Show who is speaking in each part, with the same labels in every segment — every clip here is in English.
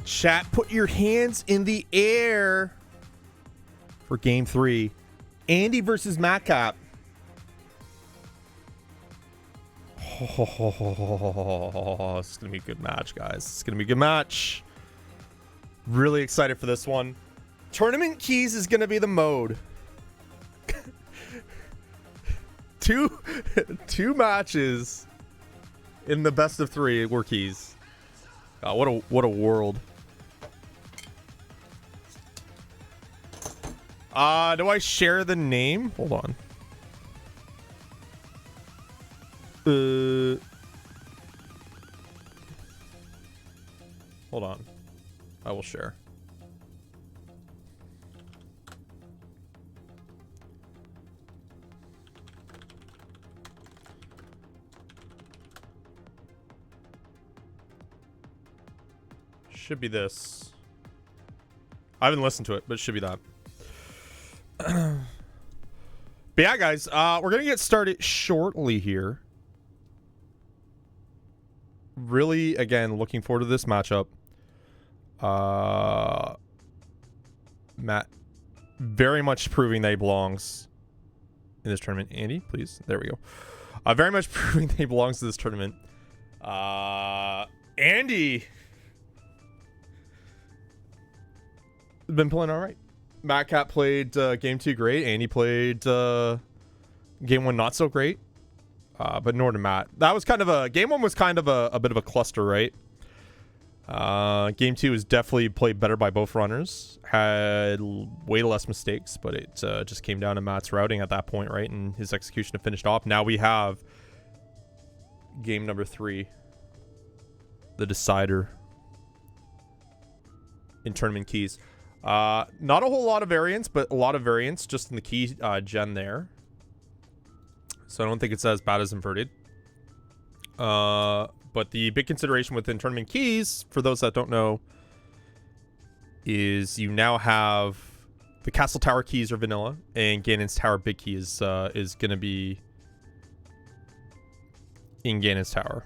Speaker 1: Chat, put your hands in the air for game 3. Andy versus Matkap. Oh, it's going to be a good match, guys. It's going to be a good match. Really excited for this one. Tournament keys is going to be the mode. two matches in the best of 3 were keys. What a world. Do I share the name? Hold on. Hold on. I will share. Should be this. I haven't listened to it, but it should be that. But yeah, guys, we're gonna get started shortly here. Really, again, looking forward to this matchup. Matt very much proving that he belongs in this tournament. Andy, please. There we go. Very much proving that he belongs to this tournament. Andy been playing all right. Matkap played game 2 great. Andy played game 1 not so great. But nor did Matt. That was kind of a game 1 was kind of a bit of a cluster, right? Game 2 was definitely played better by both runners. Had way less mistakes, but it just came down to Matt's routing at that point, right? And his execution to finish off. Now we have game number 3, the decider in tournament keys. Not a whole lot of variance, but a lot of variance just in the key gen there. So I don't think it's as bad as inverted. But the big consideration within tournament keys, for those that don't know, is you now have the Castle Tower keys are vanilla, and Ganon's Tower big key is going to be in Ganon's Tower.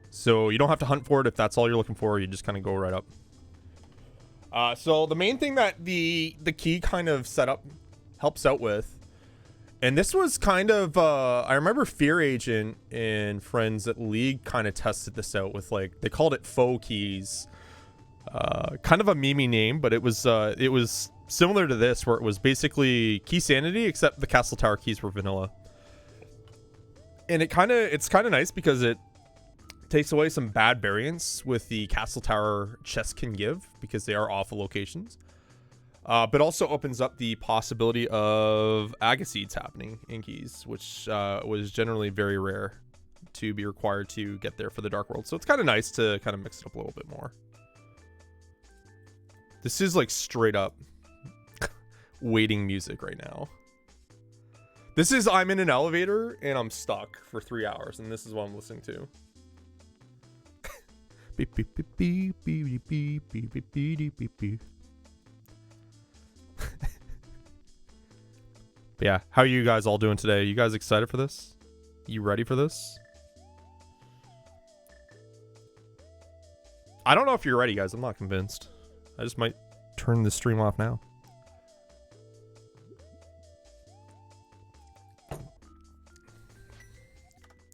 Speaker 1: So you don't have to hunt for it if that's all you're looking for. You just kind of go right up. So the main thing that the key kind of setup helps out with, and this was kind of, I remember Fear Agent and friends at League kind of tested this out with, like, they called it faux keys. Kind of a memey name, but it was similar to this, where it was basically Keysanity, except the Castle Tower keys were vanilla. And it's kind of nice because it takes away some bad variance with the Castle Tower chests can give, because they are awful locations. But also opens up the possibility of Agassides happening in keys, which was generally very rare to be required to get there for the Dark World. So it's kind of nice to kind of mix it up a little bit more. This is like straight up waiting music right now. This is, I'm in an elevator and I'm stuck for 3 hours, and this is what I'm listening to. Beep, beep, beep, beep, beep, beep, beep, beep, beep, beep, beep. But yeah, how are you guys all doing today? You guys excited for this? You ready for this? I don't know if you're ready, guys. I'm not convinced. I just might turn the stream off now.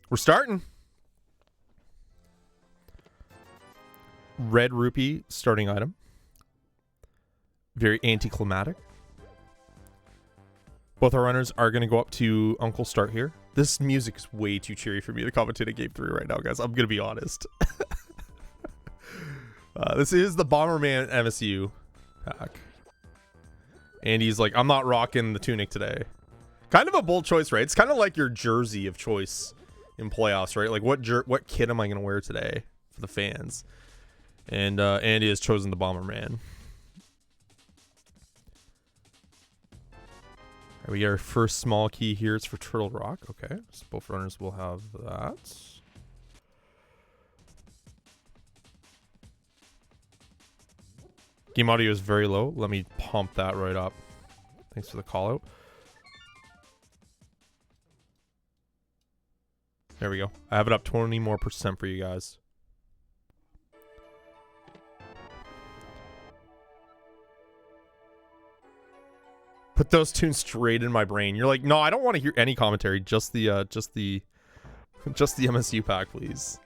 Speaker 1: We're starting. Red rupee starting item. Very anticlimactic. Both our runners are going to go up to Uncle Start here. This music is way too cheery for me to commentate a game 3 right now, guys. I'm going to be honest. This is the Bomberman MSU pack. And he's like, I'm not rocking the tunic today. Kind of a bold choice, right? It's kind of like your jersey of choice in playoffs, right? Like, what kit am I going to wear today for the fans? And Andy has chosen the Bomberman. Right, we get our first small key here. It's for Turtle Rock. Okay, so both runners will have that. Game audio is very low. Let me pump that right up. Thanks for the call out. There we go. I have it up 20% more for you guys. Put those tunes straight in my brain. You're like, no, I don't want to hear any commentary. Just the MSU pack, please.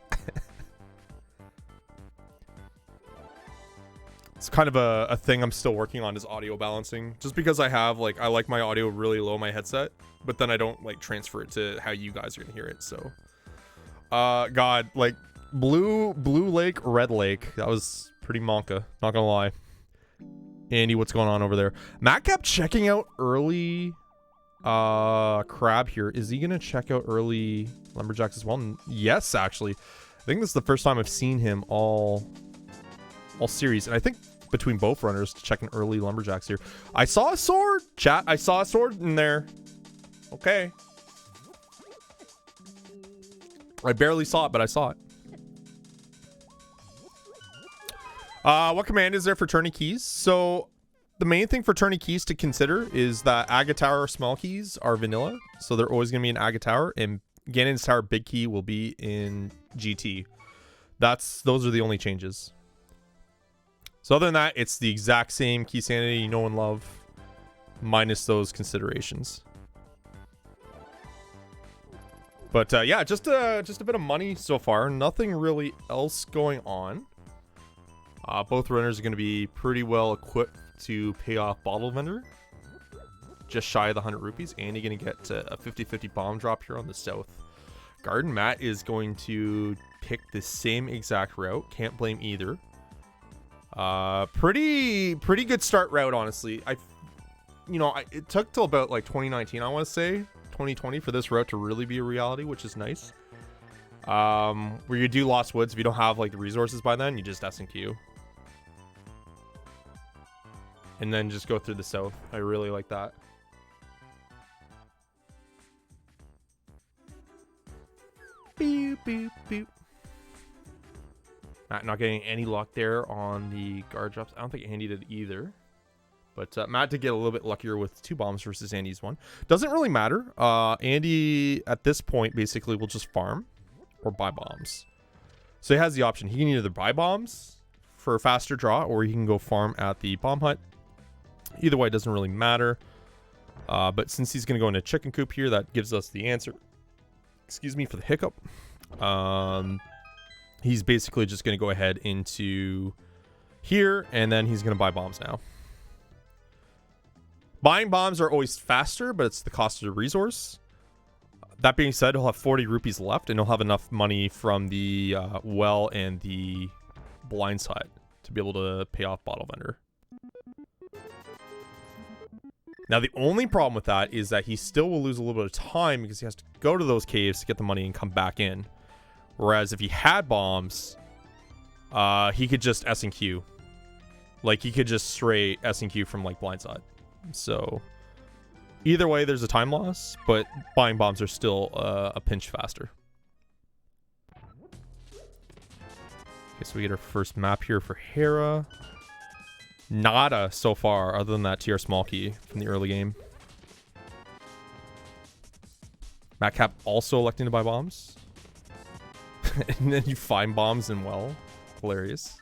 Speaker 1: It's kind of a thing I'm still working on is audio balancing. Just because I like my audio really low in my headset, but then I don't like transfer it to how you guys are gonna hear it. So, God, like blue lake, red lake. That was pretty monka. Not gonna lie. Andy, what's going on over there? Matkap checking out early crab here. Is he gonna check out early lumberjacks as well? Yes, actually. I think this is the first time I've seen him all series, and I think between both runners to check an early lumberjacks here. I saw a sword, chat. I saw a sword in there. Okay. I barely saw it, but I saw it. What command is there for tourney keys? So the main thing for tourney keys to consider is that Aga Tower small keys are vanilla, so they're always going to be in Aga Tower, and Ganon's Tower big key will be in GT. Those are the only changes. So other than that, it's the exact same Keysanity you know and love, minus those considerations. But yeah, just a bit of money so far. Nothing really else going on. Both runners are going to be pretty well equipped to pay off Bottle Vendor. Just shy of the 100 rupees. Andy going to get a 50-50 bomb drop here on the south garden. Matt is going to pick the same exact route. Can't blame either. Pretty good start route, honestly. It took till about like 2019, I want to say 2020 for this route to really be a reality, which is nice. Where you do Lost Woods, if you don't have like the resources by then, you just S&Q. And then just go through the south. I really like that. Boop, boop, boop. Matt not getting any luck there on the guard drops. I don't think Andy did either. But Matt did get a little bit luckier with 2 bombs versus Andy's 1. Doesn't really matter. Andy, at this point, basically will just farm or buy bombs. So he has the option. He can either buy bombs for a faster draw, or he can go farm at the bomb hut. Either way, it doesn't really matter. But since he's going to go into chicken coop here, that gives us the answer. Excuse me for the hiccup. He's basically just going to go ahead into here, and then he's going to buy bombs now. Buying bombs are always faster, but it's the cost of the resource. That being said, he'll have 40 rupees left, and he'll have enough money from the well and the blind side to be able to pay off Bottle Vendor. Now, the only problem with that is that he still will lose a little bit of time because he has to go to those caves to get the money and come back in. Whereas if he had bombs, he could just S&Q. Like, he could just straight S&Q from, like, blindside. So, either way, there's a time loss, but buying bombs are still a pinch faster. Okay, so we get our first map here for Hera. Nada so far, other than that TR small key from the early game. Matkap also electing to buy bombs. And then you find bombs in well. Hilarious.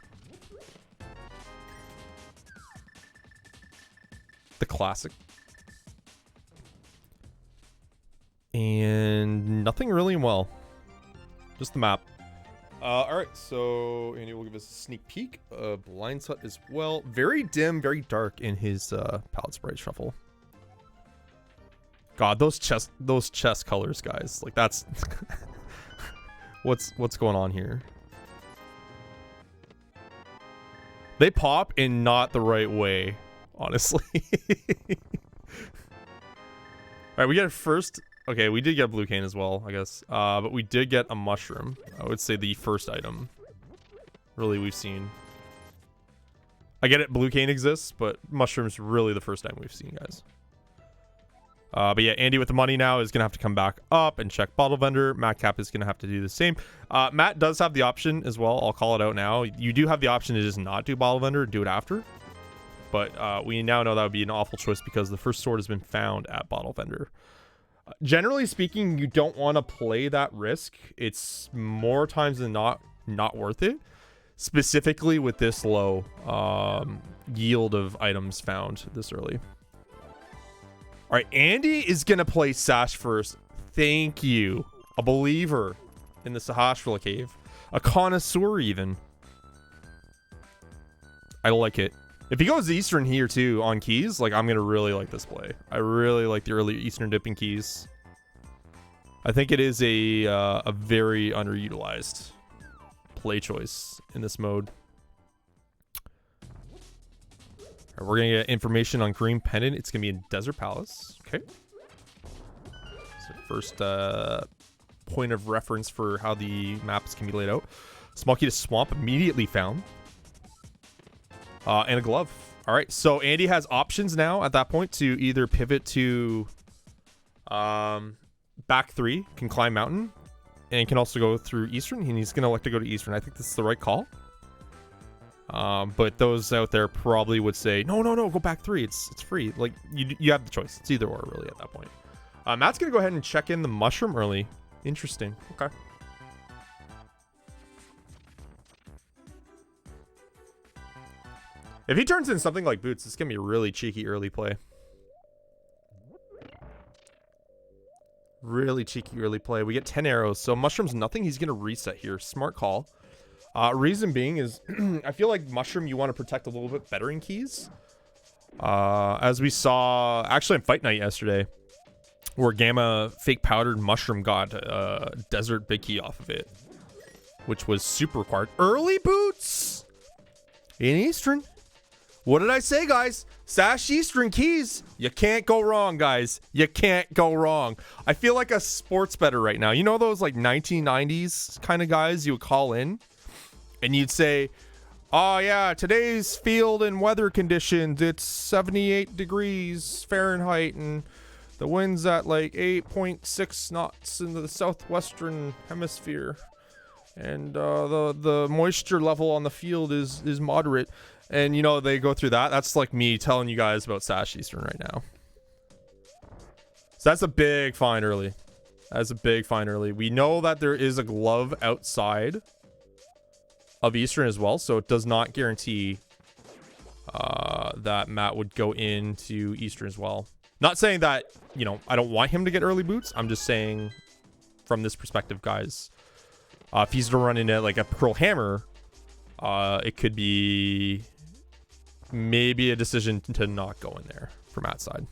Speaker 1: The classic. And nothing really in well. Just the map. Alright, so Andy will give us a sneak peek. Blind Sut as well. Very dim, very dark in his palette sprite shuffle. God, those chest colors, guys. Like, that's what's going on here? They pop in not the right way, honestly. Alright, we get a first. Okay, we did get a blue cane as well, I guess. But we did get a mushroom. I would say the first item, really, we've seen. I get it, blue cane exists, but mushroom's really the first item we've seen, guys. But yeah, Andy with the money now is going to have to come back up and check Bottle Vendor. Matkap is going to have to do the same. Matt does have the option as well. I'll call it out now. You do have the option to just not do Bottle Vendor, do it after. But we now know that would be an awful choice because the first sword has been found at Bottle Vendor. Generally speaking, you don't want to play that risk. It's more times than not worth it. Specifically with this low yield of items found this early. All right, Andy is going to play Sash first. Thank you. A believer in the Sahasrahla cave. A connoisseur even. I like it. If he goes Eastern here too on keys, like I'm going to really like this play. I really like the early Eastern dipping keys. I think it is a very underutilized play choice in this mode. All right, we're going to get information on Green Pendant. It's going to be in Desert Palace. Okay. So first point of reference for how the maps can be laid out. Small key to Swamp immediately found. And a glove. All right, so Andy has options now at that point to either pivot to back 3, can climb mountain, and can also go through Eastern. And he's going to elect to go to Eastern. I think this is the right call. But those out there probably would say, no, go back 3. It's free. Like, you have the choice. It's either or, really, at that point. Matt's going to go ahead and check in the mushroom early. Interesting. Okay. If he turns in something like boots, it's going to be a really cheeky early play. Really cheeky early play. We get 10 arrows. So mushroom's nothing. He's going to reset here. Smart call. Reason being is I feel like mushroom you want to protect a little bit better in keys. As we saw actually in Fight Night yesterday, where Gamma fake powdered mushroom got desert big key off of it, which was super required. Early boots in Eastern. What did I say, guys? Sash Eastern keys. You can't go wrong, guys. You can't go wrong. I feel like a sports bettor right now. You know those like 1990s kind of guys you would call in? And you'd say, oh yeah, today's field and weather conditions, it's 78 degrees Fahrenheit and the wind's at like 8.6 knots in the southwestern hemisphere. And the moisture level on the field is moderate. And, you know, they go through that. That's like me telling you guys about Sash Eastern right now. So that's a big find early. That's a big find early. We know that there is a glove outside of Eastern as well. So it does not guarantee that Matt would go into Eastern as well. Not saying that, you know, I don't want him to get early boots. I'm just saying from this perspective, guys, if he's to run into like a Pearl Hammer, it could be maybe a decision to not go in there from Matt's side.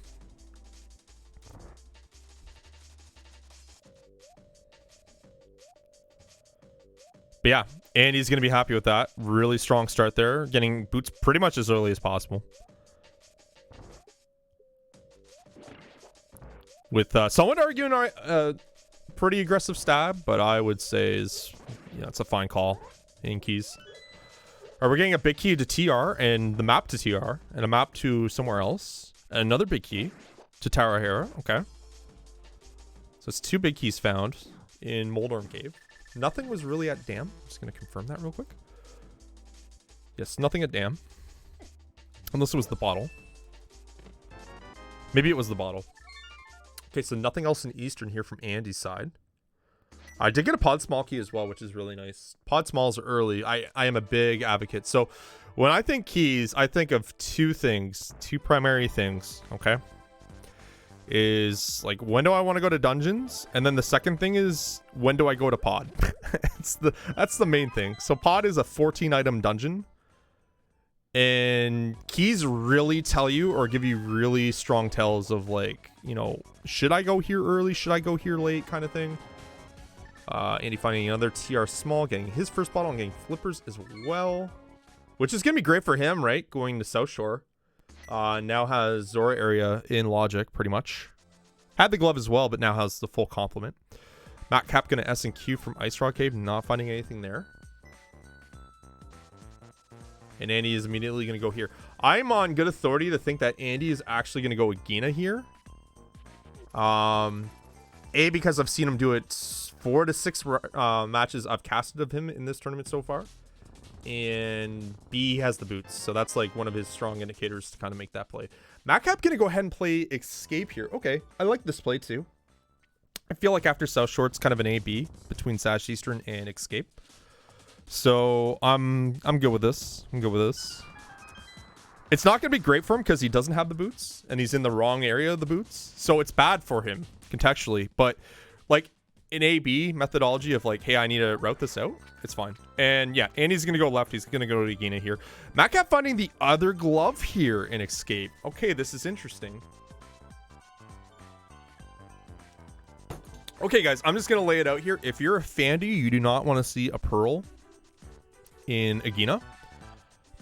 Speaker 1: But yeah, Andy's going to be happy with that. Really strong start there. Getting boots pretty much as early as possible. With someone arguing a pretty aggressive stab, but I would say is, you know, it's a fine call in keys. All right, we're getting a big key to TR and the map to TR and a map to somewhere else. And another big key to Tower Hera. Okay. So it's 2 big keys found in Moldorm Cave. Nothing was really at Dam. I'm just going to confirm that real quick. Yes, nothing at Dam. Unless it was the bottle. Maybe it was the bottle. Okay, so nothing else in Eastern here from Andy's side. I did get a pod small key as well, which is really nice. Pod smalls are early. I am a big advocate. So when I think keys, I think of 2 things, 2 primary things, okay? Is like, when do I want to go to dungeons? And then the second thing is, when do I go to pod? That's the main thing. So pod is a 14 item dungeon. And keys really tell you or give you really strong tells of like, you know, should I go here early? Should I go here late kind of thing? Andy finding another TR small, getting his first bottle and getting flippers as well. Which is going to be great for him, right? Going to South Shore. Now has Zora area in Logic, pretty much. Had the glove as well, but now has the full complement. Matkap going to S and Q from Ice Rock Cave, not finding anything there. And Andy is immediately going to go here. I'm on good authority to think that Andy is actually going to go with Gina here. A, because I've seen him do it 4 to 6 matches I've casted of him in this tournament so far. And B, he has the boots. So that's like one of his strong indicators to kind of make that play. Matkap going to go ahead and play Escape here. Okay, I like this play too. I feel like after South Shore, it's kind of an A-B between Sash Eastern and Escape. So I'm good with this. I'm good with this. It's not going to be great for him because he doesn't have the boots and he's in the wrong area of the boots. So it's bad for him contextually. But like in AB methodology of like, hey, I need to route this out, it's fine. And yeah, Andy's going to go left. He's going to go to Gina here. Matkap finding the other glove here in escape. Okay, this is interesting. Okay, guys, I'm just going to lay it out here. If you're a Fandy, you do not want to see a Pearl in Agina,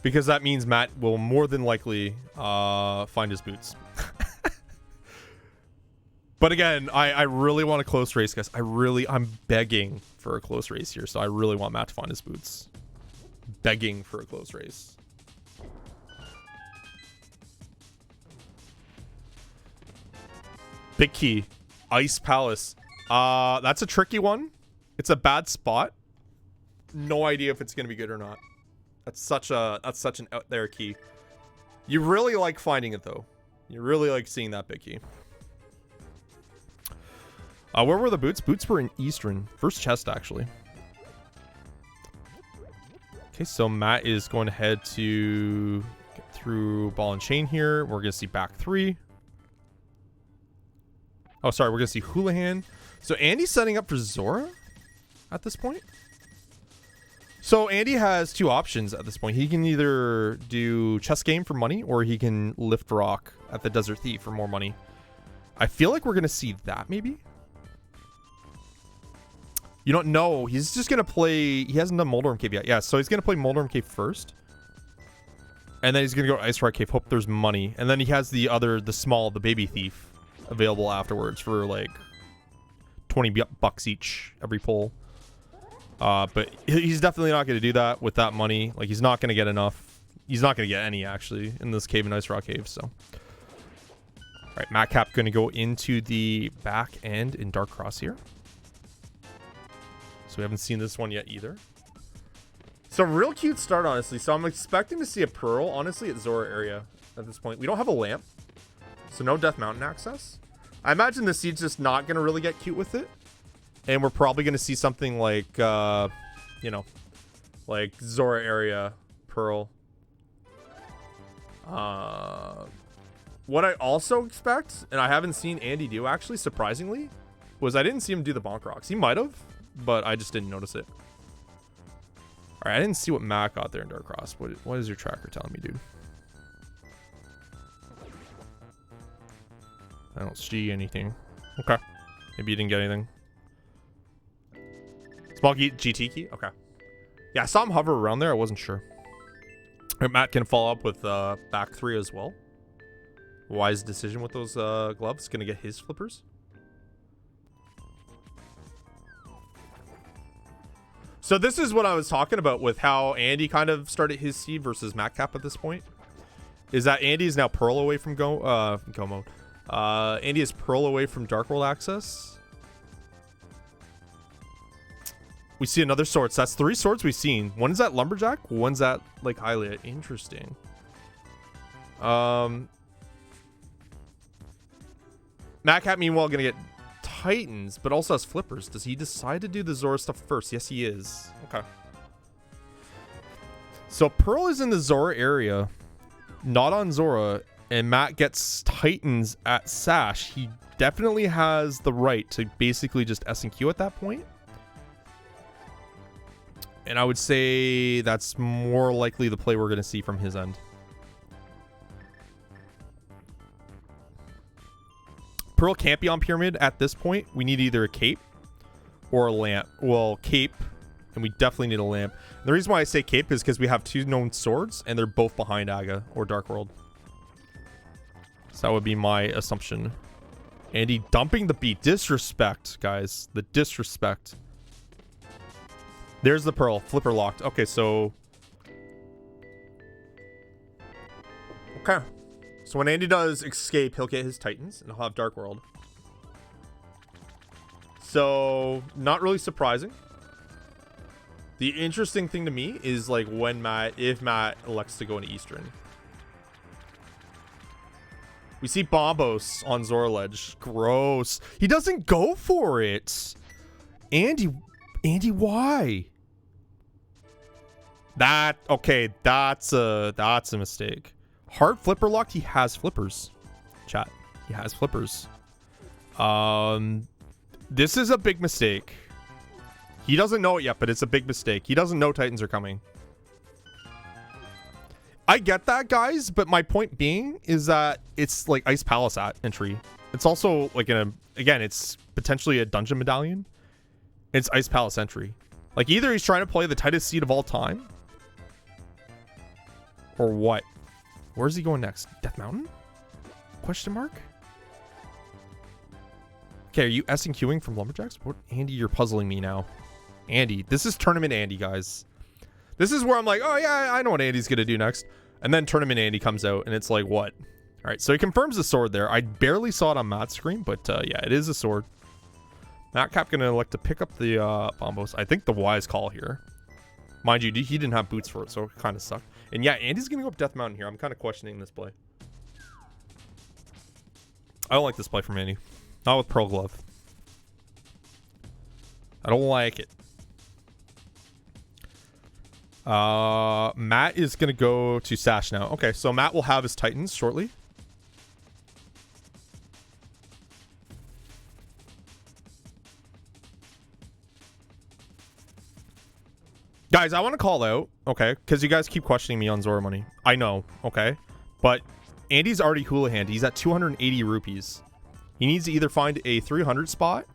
Speaker 1: because that means Matt will more than likely find his boots. But again, I really want a close race, guys. I'm begging for a close race here, so I really want Matt to find his boots. Begging for a close race. Big key. Ice Palace. That's a tricky one. It's a bad spot. No idea if it's gonna be good or not. That's such an out there key. You really like finding it though. You really like seeing that big key. Where were the boots? Boots were in Eastern. First chest actually. Okay, so Matt is going to head to get through ball and chain here. We're gonna see back 3. Oh, sorry, we're gonna see Houlihan. So Andy's setting up for Zora at this point. So Andy has 2 options at this point. He can either do chess game for money, or he can lift rock at the Desert Thief for more money. I feel like we're gonna see that maybe. You don't know. He's just gonna play. He hasn't done Moldorm Cave yet. Yeah, so he's gonna play Moldorm Cave first, and then he's gonna go to Ice Rock Cave. Hope there's money, and then he has the baby thief available afterwards for like 20 bucks each every pull. But he's definitely not going to do that with that money. Like, he's not going to get enough. He's not going to get any, actually, in this cave and Ice Rock Cave, so. All right, Matkap going to go into the back end in Dark Cross here. So we haven't seen this one yet either. So real cute start, honestly. So I'm expecting to see a Pearl, honestly, at Zora area at this point. We don't have a lamp, so no Death Mountain access. I imagine the Seed's just not going to really get cute with it. And we're probably going to see something like, you know, like Zora area Pearl. What I also expect, and I haven't seen Andy do actually, surprisingly, was I didn't see him do the Bonk Rocks. He might have, but I just didn't notice it. All right, I didn't see what Matt got there in Dark Cross. What is your tracker telling me, dude? I don't see anything. Okay. Maybe you didn't get anything. Small GT key? Okay. Yeah, I saw him hover around there. I wasn't sure. Right, Matt can follow up with back 3 as well. Wise decision with those gloves. Gonna get his flippers. So this is what I was talking about with how Andy kind of started his seed versus Matkap at this point. Is that Andy is now Pearl away from Go mode. Andy is Pearl away from Dark World access. We see another sword. So that's 3 swords we've seen. One is at Lumberjack. One's at like Hylia. Interesting. Matkap meanwhile gonna get Titans, but also has flippers. Does he decide to do the Zora stuff first? Yes, he is. Okay. So Pearl is in the Zora area, not on Zora, and Matt gets Titans at Sash. He definitely has the right to basically just S&Q at that point. And I would say that's more likely the play we're going to see from his end. Pearl can't be on Pyramid at this point. We need either a cape or a lamp. Well, cape, and we definitely need a lamp. And the reason why I say cape is because we have 2 known swords, and they're both behind Aga or Dark World. So that would be my assumption. Andy dumping the beat. Disrespect, guys. The disrespect. There's the Pearl. Flipper locked. Okay, so... Okay. So when Andy does escape, he'll get his Titans, and he'll have Dark World. So, not really surprising. The interesting thing to me is, like, if Matt elects to go into Eastern. We see Bombos on Zora Ledge. Gross. He doesn't go for it. Andy, why? Okay, that's a mistake. Hard flipper locked. He has flippers. Chat. He has flippers. This is a big mistake. He doesn't know it yet, but it's a big mistake. He doesn't know Titans are coming. I get that, guys, but my point being is that it's like Ice Palace at entry. It's also like again, it's potentially a dungeon medallion. It's Ice Palace entry. Like either he's trying to play the tightest seed of all time, or what? Where's he going next? Death Mountain? Question mark? Okay, are you S and Qing from Lumberjacks? What, Andy, you're puzzling me now. Andy, this is Tournament Andy, guys. This is where I'm like, oh yeah, I know what Andy's gonna do next. And then Tournament Andy comes out, and it's like, what? All right, so he confirms the sword there. I barely saw it on Matt's screen, but yeah, it is a sword. Matkap gonna elect to pick up the bombos. I think the wise call here. Mind you, he didn't have boots for it, so it kind of sucked. And yeah, Andy's gonna go up Death Mountain here. I'm kind of questioning this play. I don't like this play from Andy. Not with Pearl Glove. I don't like it. Matt is gonna go to Sash now. Okay, so Matt will have his Titans shortly. Guys, I want to call out, okay, because you guys keep questioning me on Zora money. I know, okay, but Andy's already Houlihan. He's at 280 rupees. He needs to either find a 300 spot,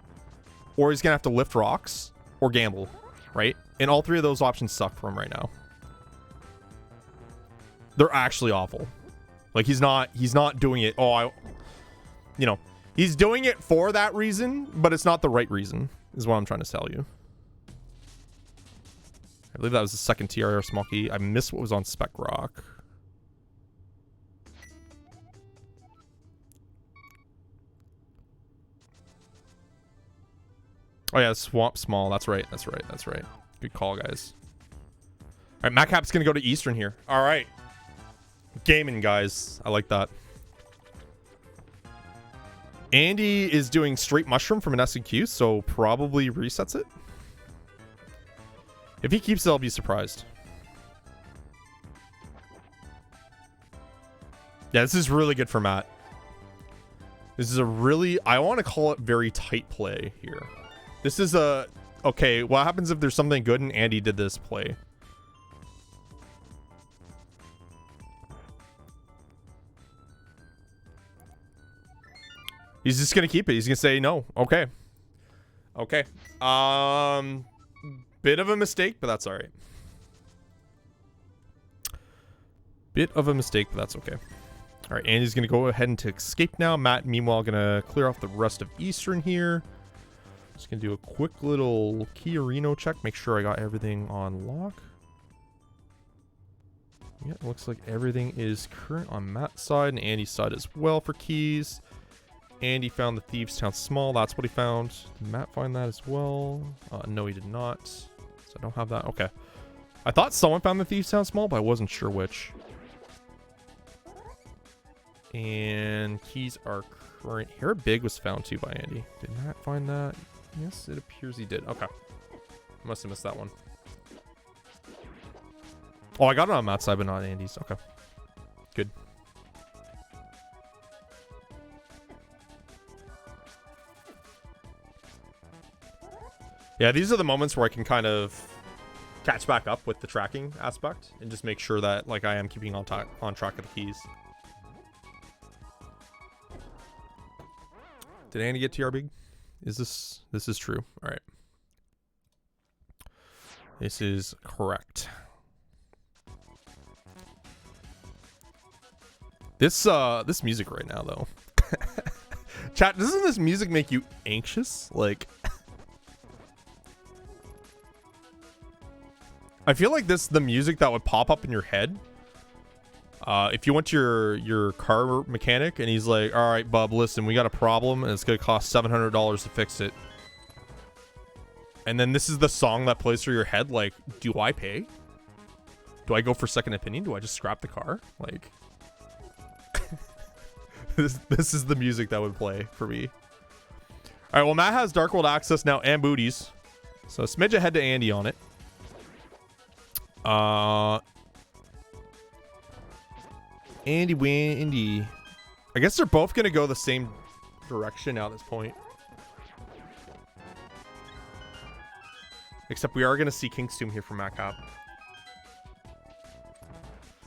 Speaker 1: or he's gonna have to lift rocks or gamble, right? And all three of those options suck for him right now. They're actually awful. Like he's not doing it. He's doing it for that reason, but it's not the right reason, is what I'm trying to tell you. I believe that was the second TRR small key. I missed what was on Spec Rock. Oh yeah, Swamp Small. That's right. That's right. That's right. Good call, guys. All right, Matkap's gonna go to Eastern here. All right, gaming, guys. I like that. Andy is doing straight mushroom from an S&Q, so probably resets it. If he keeps it, I'll be surprised. Yeah, this is really good for Matt. This is a really, I want to call it very tight play here. This is a, okay, what happens if there's something good and Andy did this play? He's just going to keep it. He's going to say no. Okay. Okay. Bit of a mistake, but that's all right. Bit of a mistake, but that's okay. All right, Andy's going to go ahead and to escape now. Matt, meanwhile, going to clear off the rest of Eastern here. Just going to do a quick little Keyarino check. Make sure I got everything on lock. Yeah, it looks like everything is current on Matt's side and Andy's side as well for keys. Andy found the Thieves Town Small. That's what he found. Did Matt find that as well? No, he did not. So I don't have that. Okay. I thought someone found the Thieves Town Small, but I wasn't sure which. And keys are current. Hair Big was found too by Andy. Did Matt find that? Yes, it appears he did. Okay. Must have missed that one. Oh, I got it on Matt's side, but not Andy's. Okay. Good. Yeah, these are the moments where I can kind of catch back up with the tracking aspect and just make sure that like I am keeping on track of the keys. Did Andy get TR big? Is this is true? All right. This is correct. This music right now though. Chat, doesn't this music make you anxious? Like I feel like this is the music that would pop up in your head. If you went to your car mechanic and he's like, all right, bub, listen, we got a problem and it's going to cost $700 to fix it. And then this is the song that plays through your head. Like, do I pay? Do I go for second opinion? Do I just scrap the car? Like, this is the music that would play for me. All right, well, Matt has Dark World access now and booties. So a smidge ahead to Andy on it. Andy. I guess they're both gonna go the same direction now at this point. Except we are gonna see King's Tomb here from Matkap.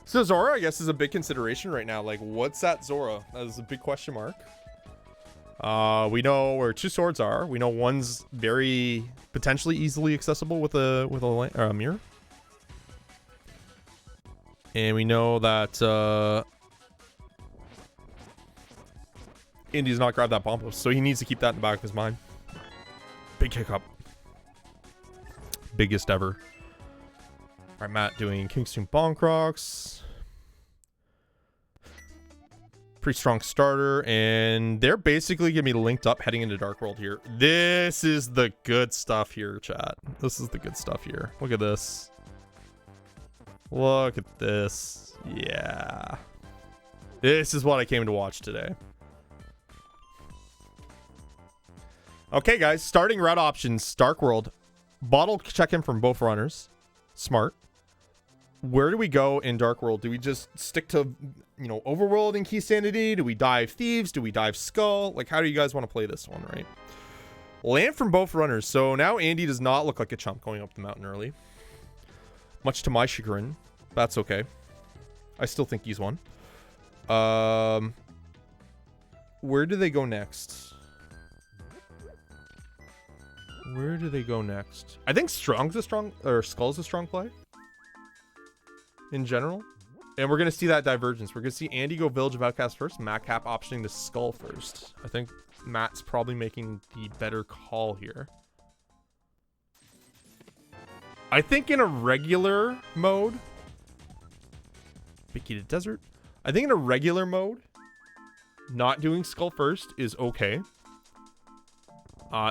Speaker 1: So Zora, I guess, is a big consideration right now. Like, what's that Zora? That is a big question mark. We know where 2 swords are. We know one's very potentially easily accessible with a mirror. And we know that Indy's not grabbed that bomb post, so he needs to keep that in the back of his mind. Big hiccup. Biggest ever. All right, Matt doing King's Tomb Bonk Rocks. Pretty strong starter, and they're basically gonna be linked up heading into Dark World here. This is the good stuff here, chat. This is the good stuff here. Look at this. Look at this. Yeah. This is what I came to watch today. Okay, guys, starting route options. Dark World. Bottle check-in from both runners. Smart. Where do we go in Dark World? Do we just stick to, you know, Overworld and Keysanity? Do we dive Thieves? Do we dive Skull? Like, how do you guys want to play this one, right? Land from both runners. So now Andy does not look like a chump going up the mountain early. Much to my chagrin. That's okay. I still think he's won. Where do they go next? Where do they go next? I think Skull's a strong play. In general. And we're going to see that divergence. We're going to see Andy go Village of Outcasts first. Matkap optioning the Skull first. I think Matt's probably making the better call here. I think in a regular mode. Big Heated Desert. I think in a regular mode, not doing Skull first is okay.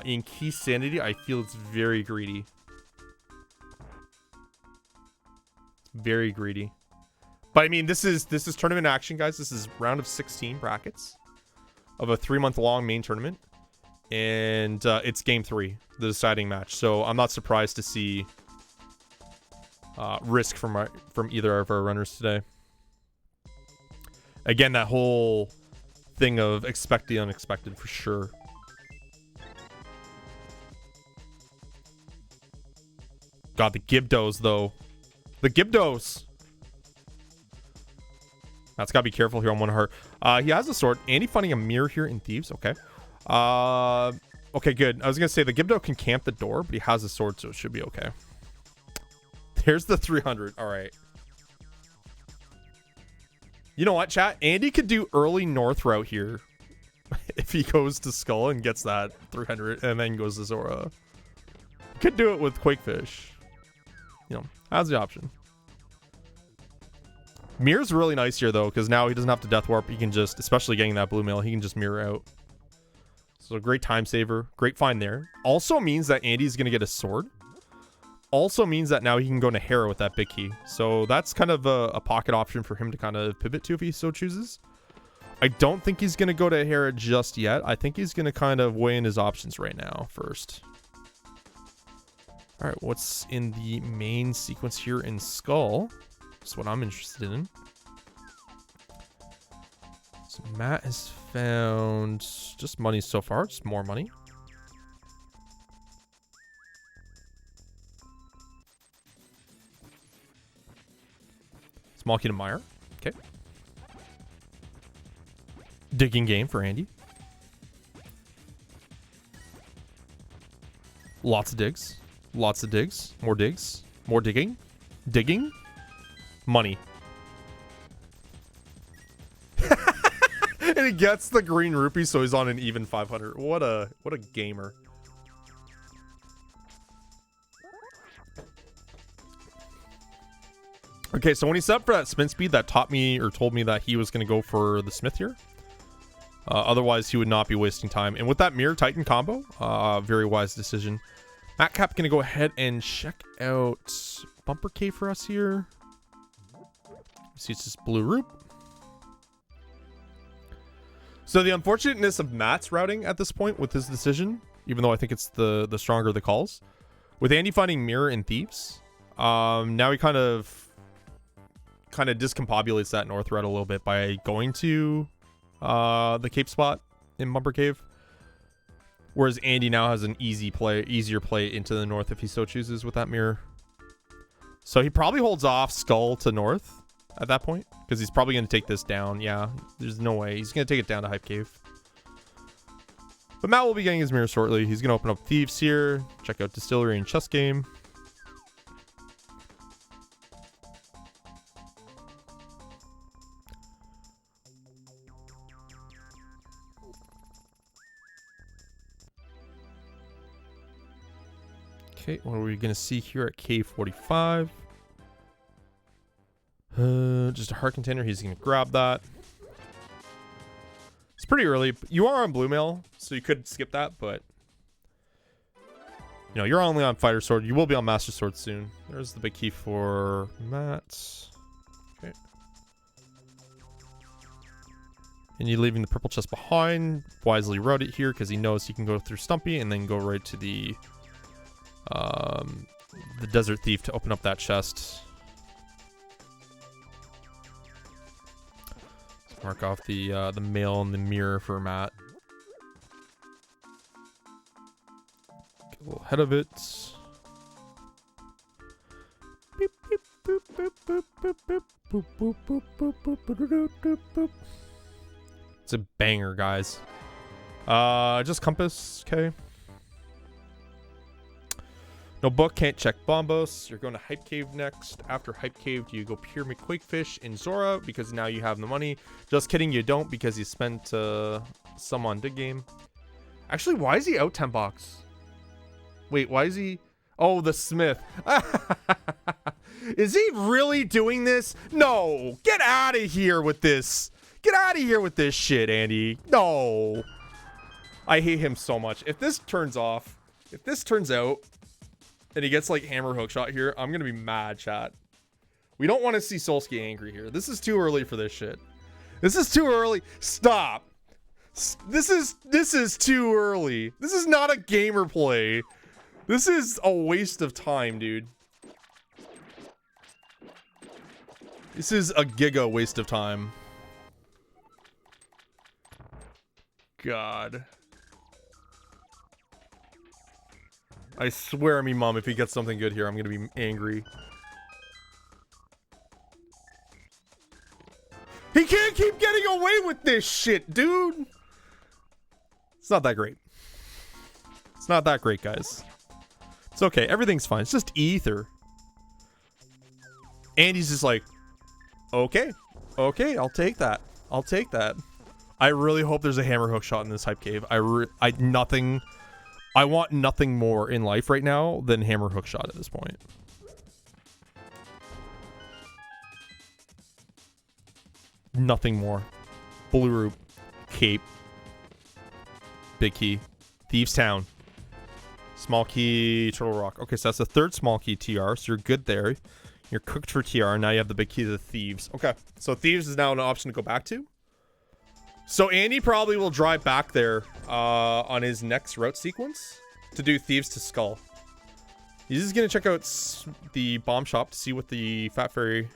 Speaker 1: In Keysanity, I feel it's very greedy. Very greedy. But I mean, this is tournament action, guys. This is round of 16 brackets of a 3-month-long main tournament, and it's game 3, the deciding match. So I'm not surprised to see risk from either of our runners today. Again, that whole thing of expect the unexpected for sure. God, the Gibdos though. The Gibdos. That's gotta be careful here on one heart. He has a sword. Andy finding a mirror here in Thieves. Okay. Okay, good. I was gonna say the Gibdo can camp the door, but he has a sword, so it should be okay. There's the 300. All right. You know what, chat? Andy could do early north route here if he goes to Skull and gets that 300 and then goes to Zora. Could do it with Quakefish. You know, has the option. Mirror's really nice here, though, because now he doesn't have to Death Warp. He can just, especially getting that blue mail, he can just mirror out. So a great time saver. Great find there. Also means that Andy's going to get a sword. Also means that now he can go to Hera with that big key. So that's kind of a pocket option for him to kind of pivot to if he so chooses. I don't think he's going to go to Hera just yet. I think he's going to kind of weigh in his options right now first. All right, what's in the main sequence here in Skull? That's what I'm interested in. So Matt has found just money so far, just more money. Small key to Meyer. Okay. Digging game for Andy. Lots of digs. Lots of digs. More digs. More digging. Digging. Money. And he gets the green rupee, so he's on an even 500. What a gamer. Okay, so when he set up for that spin speed, that taught me or told me that he was going to go for the Smith here. Otherwise, he would not be wasting time. And with that Mirror Titan combo, very wise decision. Matkap going to go ahead and check out Bumper K for us here. See, it's just blue root. So the unfortunateness of Matt's routing at this point with his decision, even though I think it's the stronger of the calls, with Andy finding Mirror and Thieves, now he kind of kind of discombobulates that north route a little bit by going to the Cape spot in Bumper Cave. Whereas Andy now has an easier play into the north if he so chooses with that mirror. So he probably holds off Skull to north at that point, because he's probably going to take this down. Yeah, there's no way. He's going to take it down to Hype Cave. But Matt will be getting his mirror shortly. He's going to open up Thieves here. Check out Distillery and Chess Game. Okay, what are we going to see here at K45? Just a heart container. He's going to grab that. It's pretty early. You are on blue mail, so you could skip that, but you know, you're only on fighter sword. You will be on master sword soon. There's the big key for Matt. Okay. And you're leaving the purple chest behind. Wisely wrote it here because he knows he can go through Stumpy and then go right to the Desert Thief to open up that chest. Let's mark off the mail and the mirror for Matt. Get a little ahead of it. Beep, beep, boop, boop, boop, boop, boop, boop, boop, boop, boop, boop, boop, boop, boop. It's a banger, guys. Just compass, okay. No book, can't check Bombos. You're going to Hype Cave next. After Hype Cave, do you go Pyramid Quakefish in Zora because now you have the money? Just kidding, you don't because you spent some on Dig Game. Actually, why is he out 10 bucks? Wait, why is he... Oh, the Smith. Is he really doing this? No, get out of here with this. Get out of here with this shit, Andy. No. I hate him so much. If this turns off, if this turns out... and he gets like hammer hook shot here, I'm gonna be mad, chat. We don't want to see Solsky angry here. This is too early for this shit. This is too early. Stop. This is too early. This is not a gamer play. This is a waste of time, dude. This is a giga waste of time. God. I swear me, Mom, if he gets something good here, I'm gonna be angry. He can't keep getting away with this shit, dude! It's not that great. It's not that great, guys. It's okay, everything's fine. It's just ether. And he's just like, okay, I'll take that. I'll take that. I really hope there's a hammer hook shot in this Hype Cave. I want nothing more in life right now than hammer hook shot at this point. Nothing more. Blue Root. Cape. Big key. Thieves Town. Small key. Turtle Rock. Okay, so that's the third small key TR, so you're good there. You're cooked for TR. Now you have the big key to the Thieves. Okay, so Thieves is now an option to go back to. So Andy probably will drive back there on his next route sequence to do Thieves to Skull. He's just going to check out the bomb shop to see what the Fat Fairy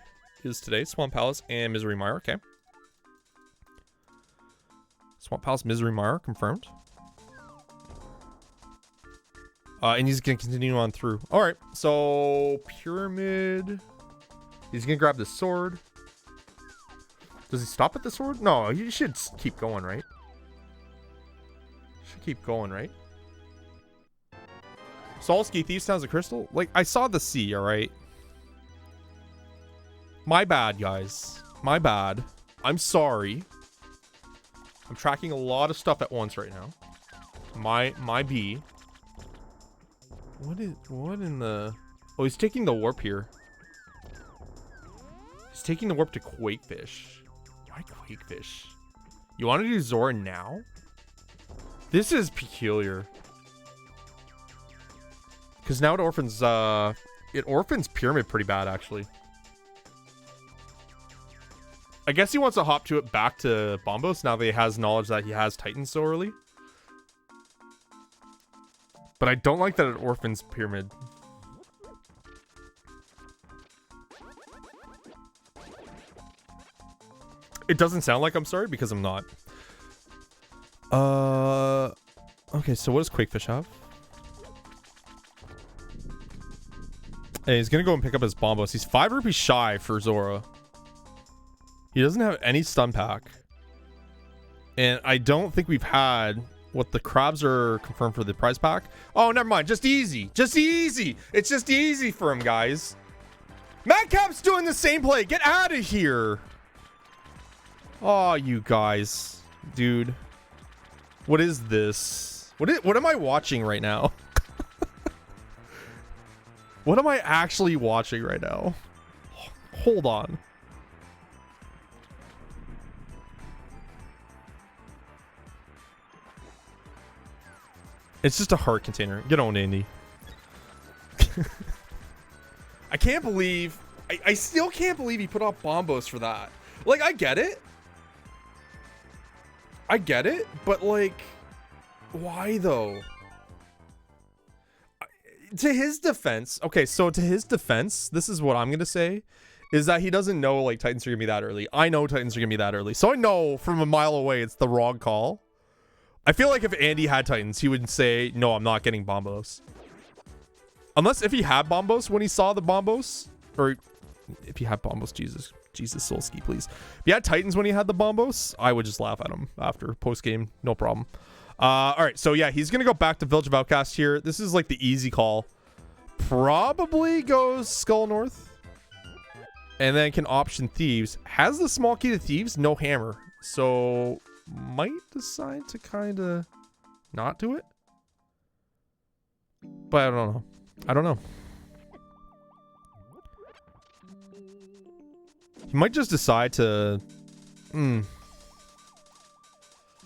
Speaker 1: is today. Swamp Palace and Misery Mire. Okay. Swamp Palace, Misery Mire, confirmed. And he's going to continue on through. All right. So Pyramid. He's going to grab the sword. Does he stop at the sword? No, he should keep going, right? Should keep going, right? Solsky, Thieves Town's a crystal? Like, I saw the sea, alright? My bad, guys. My bad. I'm sorry. I'm tracking a lot of stuff at once right now. My B. What in the... Oh, he's taking the warp here. He's taking the warp to Quakefish. Why Quakefish? You want to do Zora now? This is peculiar. Because now it orphans Pyramid pretty bad, actually. I guess he wants to hop to it back to Bombos now that he has knowledge that he has Titans so early. But I don't like that it orphans Pyramid. It doesn't sound like I'm sorry because I'm not. Okay, so what does Quakefish have? Hey, he's gonna go and pick up his Bombos. He's 5 rupees shy for Zora. He doesn't have any stun pack. And I don't think we've had what the crabs are confirmed for the prize pack. Oh, never mind. Just easy. Just easy. It's just easy for him, guys. Matkap's doing the same play. Get out of here. Oh, you guys. Dude. What is this? What am I watching right now? What am I actually watching right now? Hold on. It's just a heart container. Get on, Andy. I can't believe... I still can't believe he put off Bombos for that. Like, I get it. I get it, but like... Why, though? To his defense, okay, so to his defense, this is what I'm gonna say, is that he doesn't know like Titans are gonna be that early. I know Titans are gonna be that early, so I know from a mile away it's the wrong call. I feel like if Andy had Titans, he would say, no, I'm not getting Bombos. Unless if he had Bombos when he saw the Bombos, or if he had Bombos, Jesus Solski, please. If he had Titans when he had the Bombos, I would just laugh at him after post game, no problem. All right, so yeah, he's gonna go back to Village of Outcast here. This is like the easy call. Probably goes Skull North, and then can option Thieves. Has the small key to Thieves, no hammer, so might decide to kind of not do it. But I don't know. I don't know. He might just decide to.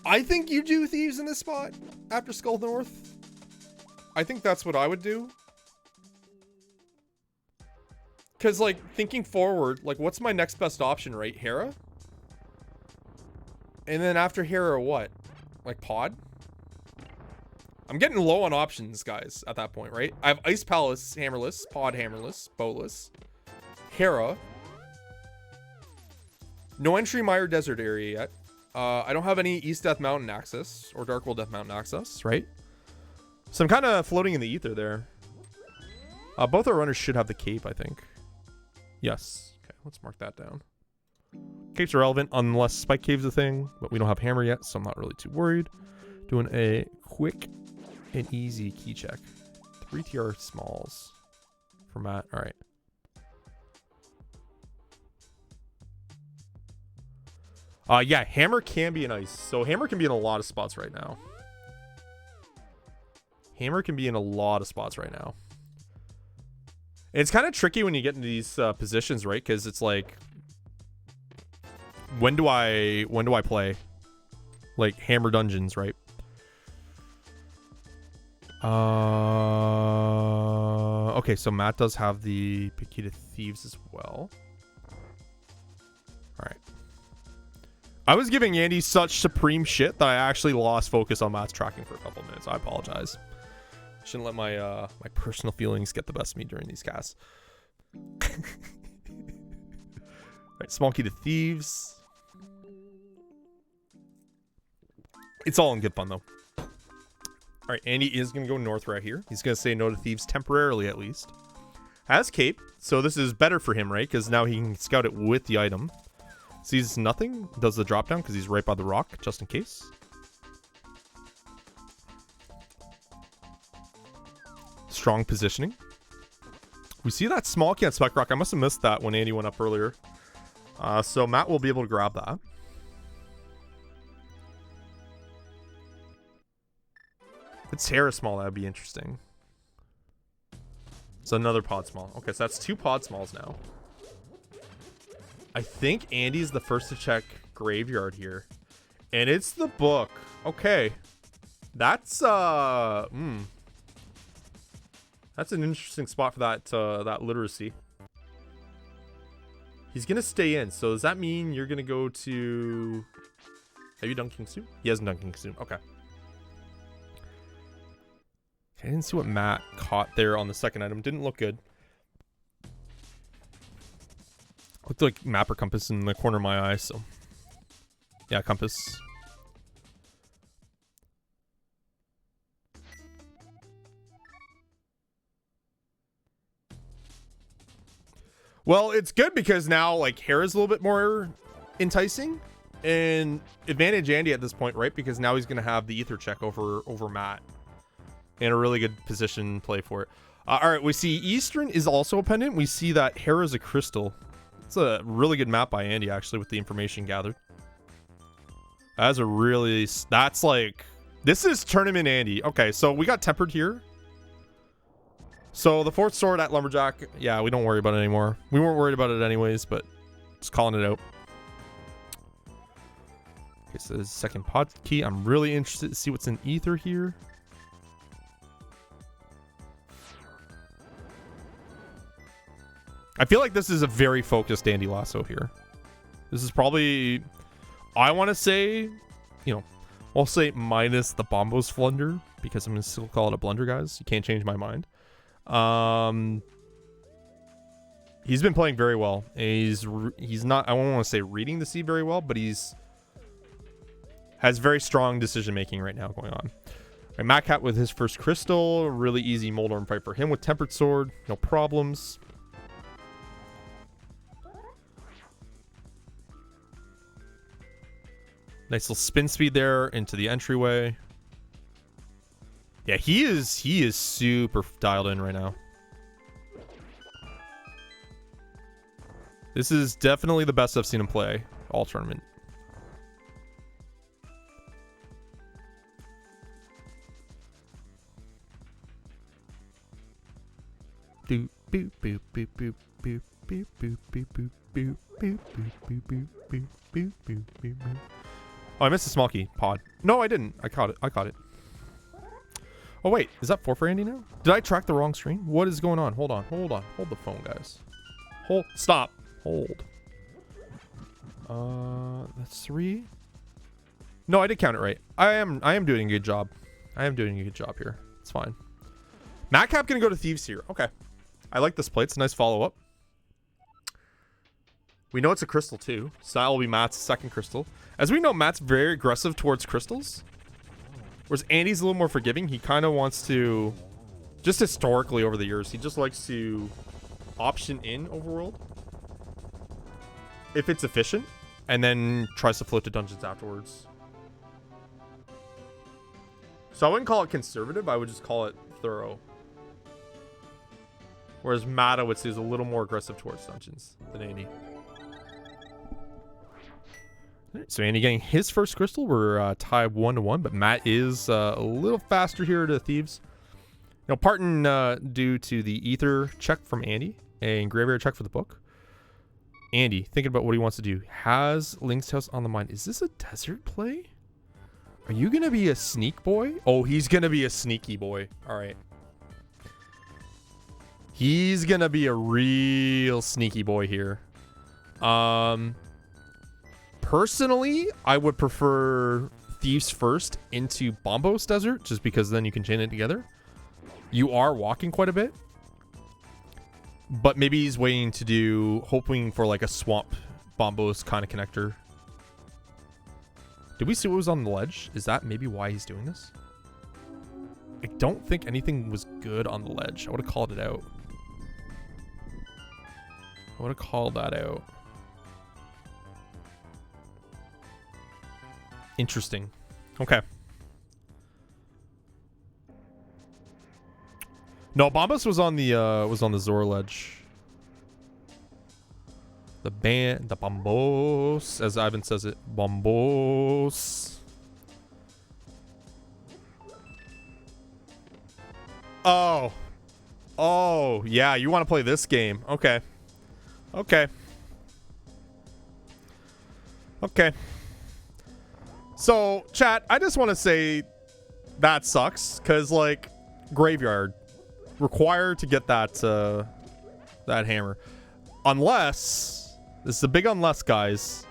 Speaker 1: I think you do Thieves in this spot after Skull North. I think that's what I would do. Because, like, thinking forward, like, what's my next best option, right? Hera? And then after Hera, what? Like, Pod? I'm getting low on options, guys, at that point, right? I have Ice Palace hammerless, Pod hammerless, bowless, Hera. No entry Mire Desert area yet. I don't have any East Death Mountain access or Dark World Death Mountain access, right? So I'm kind of floating in the ether there. Both our runners should have the cape, I think. Yes. Okay, let's mark that down. Capes are relevant unless Spike Cave's a thing, but we don't have hammer yet, so I'm not really too worried. Doing a quick and easy key check. 3 TR smalls for Matt. All right. Yeah, hammer can be an ice. So hammer can be in a lot of spots right now. Hammer can be in a lot of spots right now. It's kind of tricky when you get into these positions, right? Because it's like, when do I play? Like hammer dungeons, right? Okay, so Matt does have the Paquita Thieves as well. All right. I was giving Andy such supreme shit that I actually lost focus on Matt's tracking for a couple of minutes. I apologize. Shouldn't let my my personal feelings get the best of me during these casts. All right, small key to Thieves. It's all in good fun though. All right, Andy is gonna go north right here. He's gonna say no to Thieves temporarily, at least. Has cape, so this is better for him, right? Because now he can scout it with the item. Sees nothing, does the drop down because he's right by the rock, just in case. Strong positioning. We see that small key on Spec Rock. I must have missed that when Andy went up earlier. So Matt will be able to grab that. If it's Hera small, that would be interesting. It's another pod small. Okay, so that's 2 pod smalls now. I think Andy's the first to check Graveyard here. And it's the book. Okay. That's that's an interesting spot for that that literacy. He's gonna stay in. So does that mean you're gonna go to... Have you done King Soup? He hasn't done King Soup. Okay. I didn't see what Matt caught there on the second item. Didn't look good. Looked like mapper compass in the corner of my eye, so Yeah, compass. Well, it's good because now, like, hair is a little bit more enticing. And advantage Andy at this point, right? Because now he's going to have the ether check over Matt. And a really good position play for it. All right, we see Eastern is also a pendant. We see that hair is a crystal. It's a really good map by Andy, actually, with the information gathered. That's a really... That's like... This is Tournament Andy. Okay, so we got Tempered here. So the 4th sword at Lumberjack, yeah, we don't worry about it anymore. We weren't worried about it anyways, but just calling it out. Okay, so this second pod key. I'm really interested to see what's in Ether here. I feel like this is a very focused Andy Lasso here. This is probably, I want to say, you know, I'll say minus the Bombos Flunder, because I'm going to still call it a blunder, guys. You can't change my mind. He's been playing very well. He's not, I don't want to say reading the sea very well, but has very strong decision making right now going on. Right, Matkap with his first crystal, really easy Moldorm fight for him with Tempered Sword, no problems. Nice little spin speed there into the entryway. Yeah, he is super dialed in right now. This is definitely the best I've seen him play all tournament. Boop boop boop boop boop boop boop boop boop boop boop boop boop boop boop boop boop boop. Oh, I missed the small key pod. No, I didn't. I caught it. Oh wait, is that 4 for Andy now? Did I track the wrong screen? What is going on? Hold on. Hold the phone, guys. Stop. Hold. That's 3. No, I did count it right. I am doing a good job. I am doing a good job here. It's fine. Matkap gonna go to Thieves here. Okay. I like this play. It's a nice follow-up. We know it's a crystal too, so that will be Matt's second crystal. As we know, Matt's very aggressive towards crystals, whereas Andy's a little more forgiving. He kind of wants to, just historically over the years, he just likes to option in overworld if it's efficient, and then tries to float to dungeons afterwards. So I wouldn't call it conservative, I would just call it thorough. Whereas Matt, I would say, is a little more aggressive towards dungeons than Andy. So Andy getting his first crystal. We're tied 1-1, but Matt is a little faster here to Thieves. You know, parting due to the ether check from Andy and graveyard check for the book. Andy thinking about what he wants to do. Has Link's House on the mind. Is this a desert play? Are you gonna be a sneak boy? Oh, he's gonna be a sneaky boy. All right. He's gonna be a real sneaky boy here. Personally, I would prefer Thieves first into Bombos Desert, just because then you can chain it together. You are walking quite a bit. But maybe he's waiting to do, hoping for like a swamp Bombos kind of connector. Did we see what was on the ledge? Is that maybe why he's doing this? I don't think anything was good on the ledge. I would have called it out. I would have called that out. Interesting. Okay. No, Bombos was on the Zor ledge. The Bombos, as Ivan says it, Bombos. Oh, yeah, you want to play this game. Okay. So, chat, I just want to say that sucks, because, like, graveyard required to get that that hammer. Unless, this is a big unless, guys.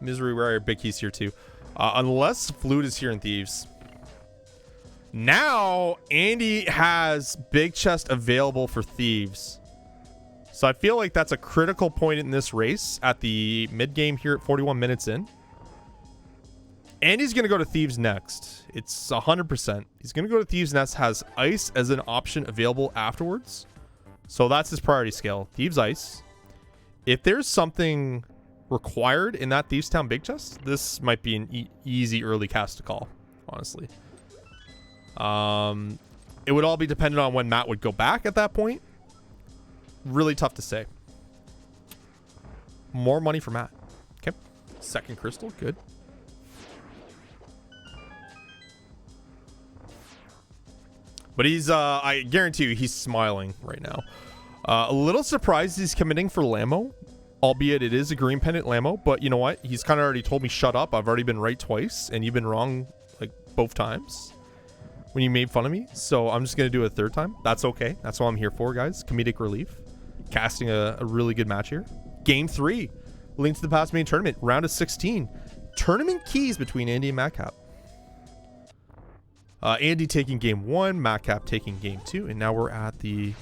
Speaker 1: Misery Rare, big keys here too. Unless Flute is here in Thieves. Now, Andy has big chest available for Thieves. So I feel like that's a critical point in this race at the mid game here at 41 minutes in. Andy's going to go to Thieves' Next. It's 100%. He's going to go to Thieves' Nest, has Ice as an option available afterwards. So that's his priority scale. Thieves' Ice. If there's something required in that Thieves' Town big chest, this might be an easy early cast to call, honestly. It would all be dependent on when Matt would go back at that point. Really tough to say. More money for Matt. Okay. Second crystal. Good. But he's, I guarantee you, he's smiling right now. A little surprised he's committing for Lammo, albeit it is a green pendant Lammo. But you know what? He's kind of already told me, shut up. I've already been right twice, and you've been wrong, like, both times when you made fun of me. So I'm just going to do it a third time. That's okay. That's what I'm here for, guys. Comedic relief. Casting a really good match here. Game 3. Link to the Past main tournament. Round of 16. Tournament keys between Andy and Matkap. Andy taking game 1, Matkap taking game 2, and now we're at the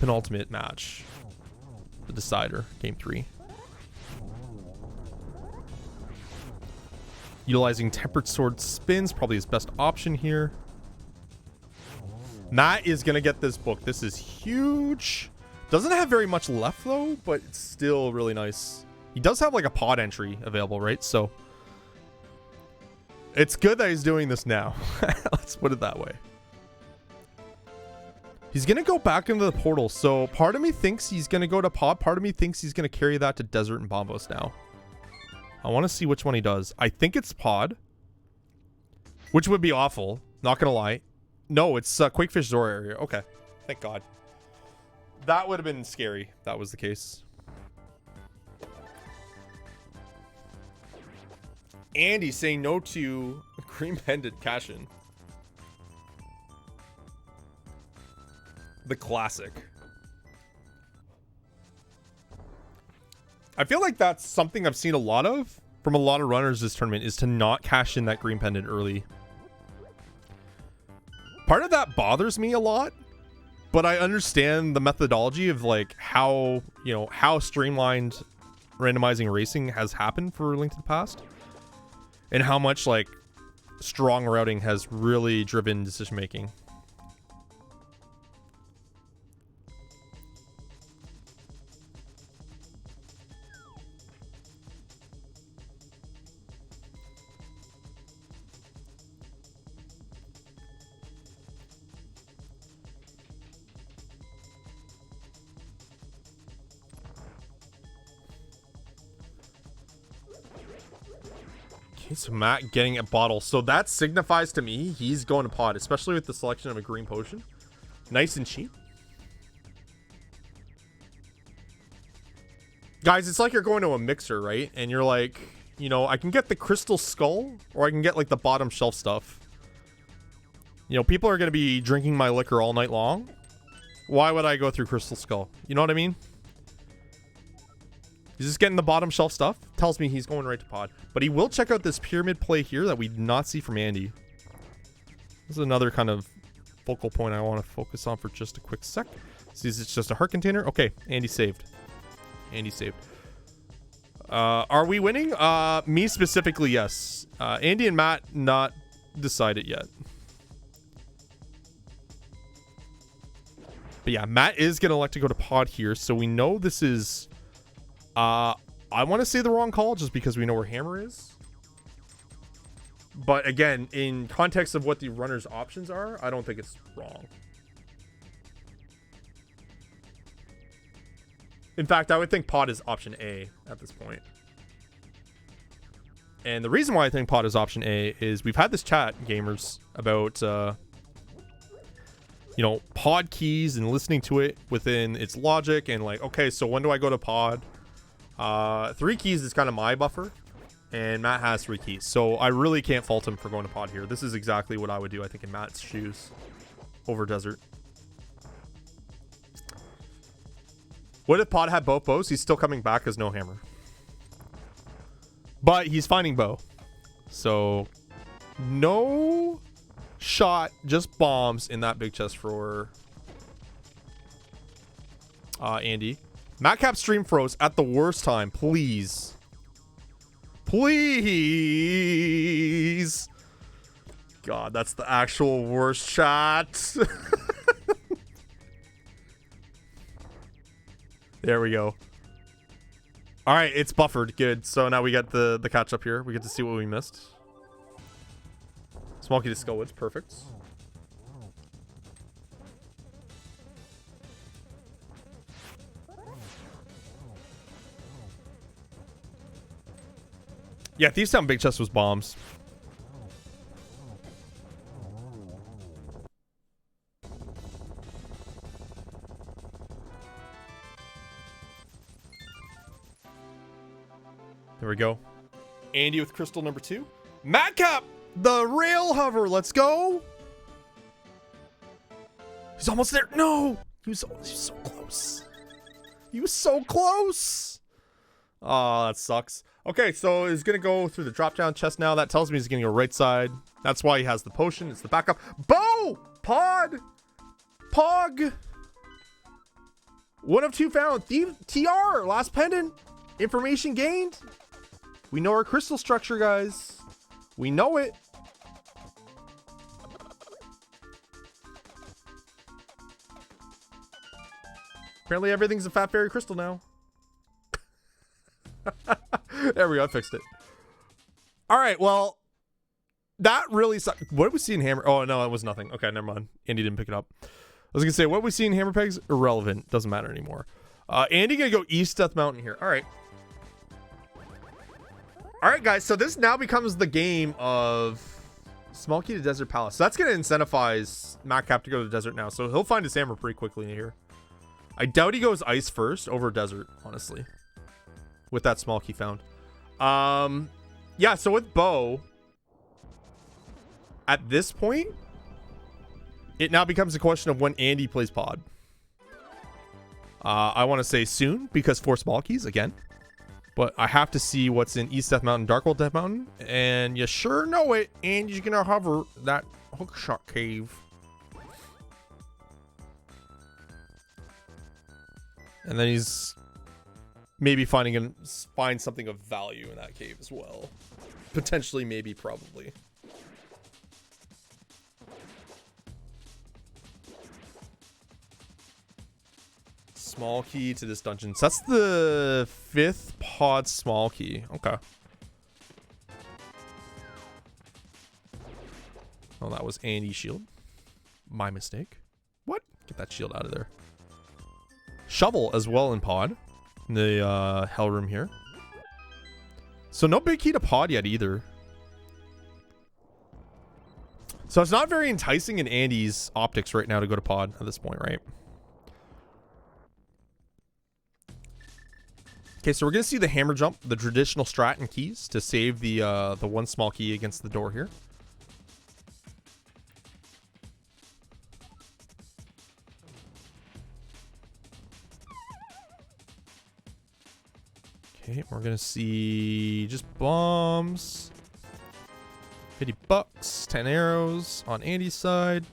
Speaker 1: penultimate match, the decider, game 3. Utilizing Tempered Sword spins, probably his best option here. Matt is going to get this book. This is huge. Doesn't have very much left, though, but it's still really nice. He does have, like, a pod entry available, right? So it's good that he's doing this now. Let's put it that way. He's going to go back into the portal. So part of me thinks he's going to go to pod. Part of me thinks he's going to carry that to Desert and Bombos now. I want to see which one he does. I think it's pod, which would be awful. Not going to lie. No, it's Quakefish Zora area. Okay. Thank God. That would have been scary. If that was the case. Andy saying no to Green Pendant cash-in. The classic. I feel like that's something I've seen a lot of from a lot of runners this tournament, is to not cash in that Green Pendant early. Part of that bothers me a lot, but I understand the methodology of like how, you know, how streamlined randomizing racing has happened for Link to the Past. And how much, like, strong routing has really driven decision making. Okay, so Matt getting a bottle. So that signifies to me he's going to pod, especially with the selection of a green potion. Nice and cheap. Guys, it's like you're going to a mixer, right? And you're like, you know, I can get the crystal skull, or I can get like the bottom shelf stuff. You know, people are going to be drinking my liquor all night long. Why would I go through crystal skull? You know what I mean? He's just getting the bottom shelf stuff. Tells me he's going right to pod. But he will check out this pyramid play here that we did not see from Andy. This is another kind of focal point I want to focus on for just a quick sec. Sees it's just a heart container. Okay, Andy saved. Andy saved. Are we winning? Me specifically, yes. Andy and Matt not decided yet. But yeah, Matt is going to elect to go to pod here. So we know this is... I want to say the wrong call just because we know where Hammer is. But again, in context of what the runner's options are, I don't think it's wrong. In fact, I would think pod is option A at this point. And the reason why I think pod is option A is we've had this chat, gamers, about, you know, pod keys and listening to it within its logic and like, okay, so when do I go to pod? 3 keys is kind of my buffer, and Matt has 3 keys, so I really can't fault him for going to pod here. This is exactly what I would do, I think, in Matt's shoes over Desert. What if pod had both bows? He's still coming back as no hammer, but he's finding bow, so no shot, just bombs in that big chest for Andy. Matkap stream froze at the worst time. Please Please. God, that's the actual worst shot. There we go. All right, it's buffered. Good. So now we get the catch up here. We get to see what we missed. Small key to Skullwoods. Perfect. Yeah, Thieves Town Big Chest was bombs. There we go. Andy with crystal number 2. Matkap, the rail hover. Let's go. He's almost there. No, he was so close. He was so close. Oh, that sucks. Okay, so he's gonna go through the drop down chest now. That tells me he's gonna go right side. That's why he has the potion. It's the backup. Bow! Pod! Pog! 1 of 2 found. Thief TR. Last pendant. Information gained. We know our crystal structure, guys. We know it. Apparently everything's a Fat Fairy crystal now. There we go. I fixed it. All right. Well, that really sucked. What did we see in Hammer? Oh, no, it was nothing. Okay, never mind. Andy didn't pick it up. I was going to say, what we see in Hammer Pegs? Irrelevant. Doesn't matter anymore. Andy going to go East Death Mountain here. All right. All right, guys. So this now becomes the game of small key to Desert Palace. So that's going to incentivize Matkap to go to the desert now. So he'll find his hammer pretty quickly in here. I doubt he goes ice first over desert, honestly, with that small key found. Yeah, so with bow, at this point, it now becomes a question of when Andy plays pod. I want to say soon, because 4 small keys again. But I have to see what's in East Death Mountain, Darkwold Death Mountain. And you sure know it, Andy's going to hover that hookshot cave. And then he's maybe find something of value in that cave as well. Potentially, maybe, probably. Small key to this dungeon. So that's the 5th pod small key. Okay. Oh, that was Andy's shield. My mistake. What? Get that shield out of there. Shovel as well in pod. In the hell room here. So no big key to pod yet either. So it's not very enticing in Andy's optics right now to go to pod at this point, right? Okay, so we're gonna see the hammer jump, the traditional strat and keys to save the 1 small key against the door here. Okay, we're gonna see just bombs. 50 bucks, 10 arrows on Andy's side.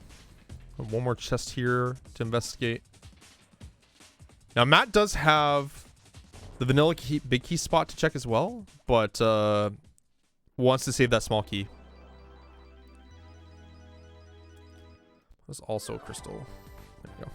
Speaker 1: One more chest here to investigate. Now Matt does have the vanilla key, big key spot to check as well, but wants to save that small key. There's also a crystal. There we go.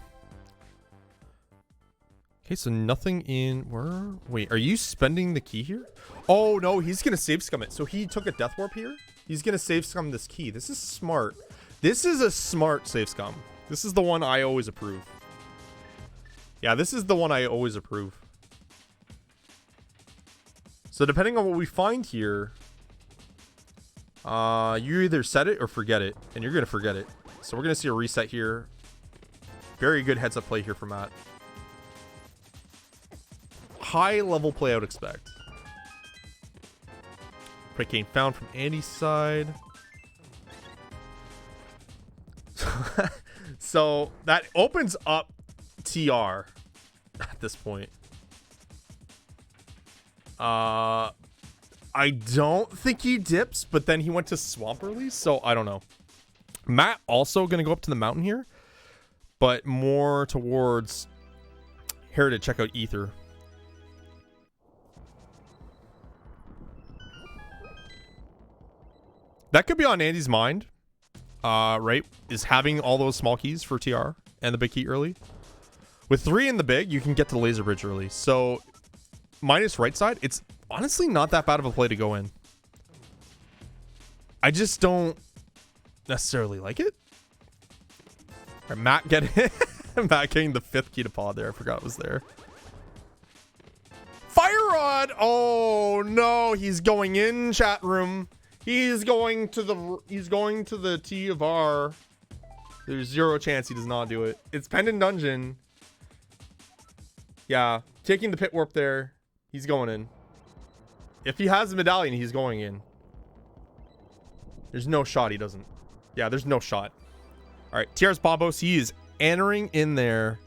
Speaker 1: Okay, so nothing in where? Wait, are you spending the key here? Oh no, he's gonna save scum it. So he took a death warp here. He's gonna save scum this key. This is smart. This is a smart save scum. This is the one I always approve. Yeah, this is the one I always approve. So depending on what we find here, you either set it or forget it, and you're gonna forget it. So we're gonna see a reset here. Very good heads up play here from Matt. High level play I would expect. Precane found from Andy's side. So that opens up TR at this point. I don't think he dips, but then he went to Swamp Release, so I don't know. Matt also gonna go up to the mountain here, but more towards Heritage. Check out Ether. That could be on Andy's mind, right? Is having all those small keys for TR and the big key early. With 3 in the big, you can get to the laser bridge early. So minus right side, it's honestly not that bad of a play to go in. I just don't necessarily like it. All right, Matt getting Matt getting the 5th key to pod there. I forgot it was there. Fire rod. Oh no, he's going in, chat room. He's going to the T of R. There's 0 chance he does not do it. It's pendant dungeon. Yeah, taking the pit warp there. He's going in. If he has the medallion, he's going in. There's no shot he doesn't. Yeah, there's no shot. All right, TR's Bobos. He is entering in there.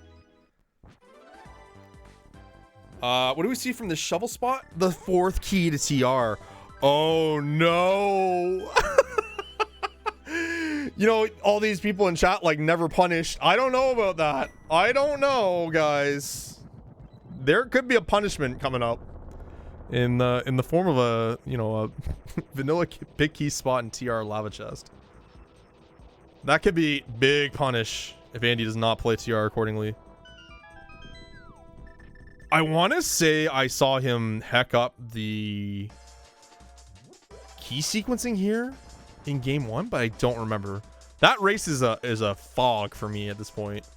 Speaker 1: What do we see from the shovel spot? The 4th key to TR. Oh no. You know, all these people in chat like never punished. I don't know about that. I don't know, guys. There could be a punishment coming up in the form of a, you know, a vanilla big key spot in TR lava chest. That could be big punish if Andy does not play TR accordingly. I want to say I saw him heck up the key sequencing here in game 1, but I don't remember. That race is a fog for me at this point.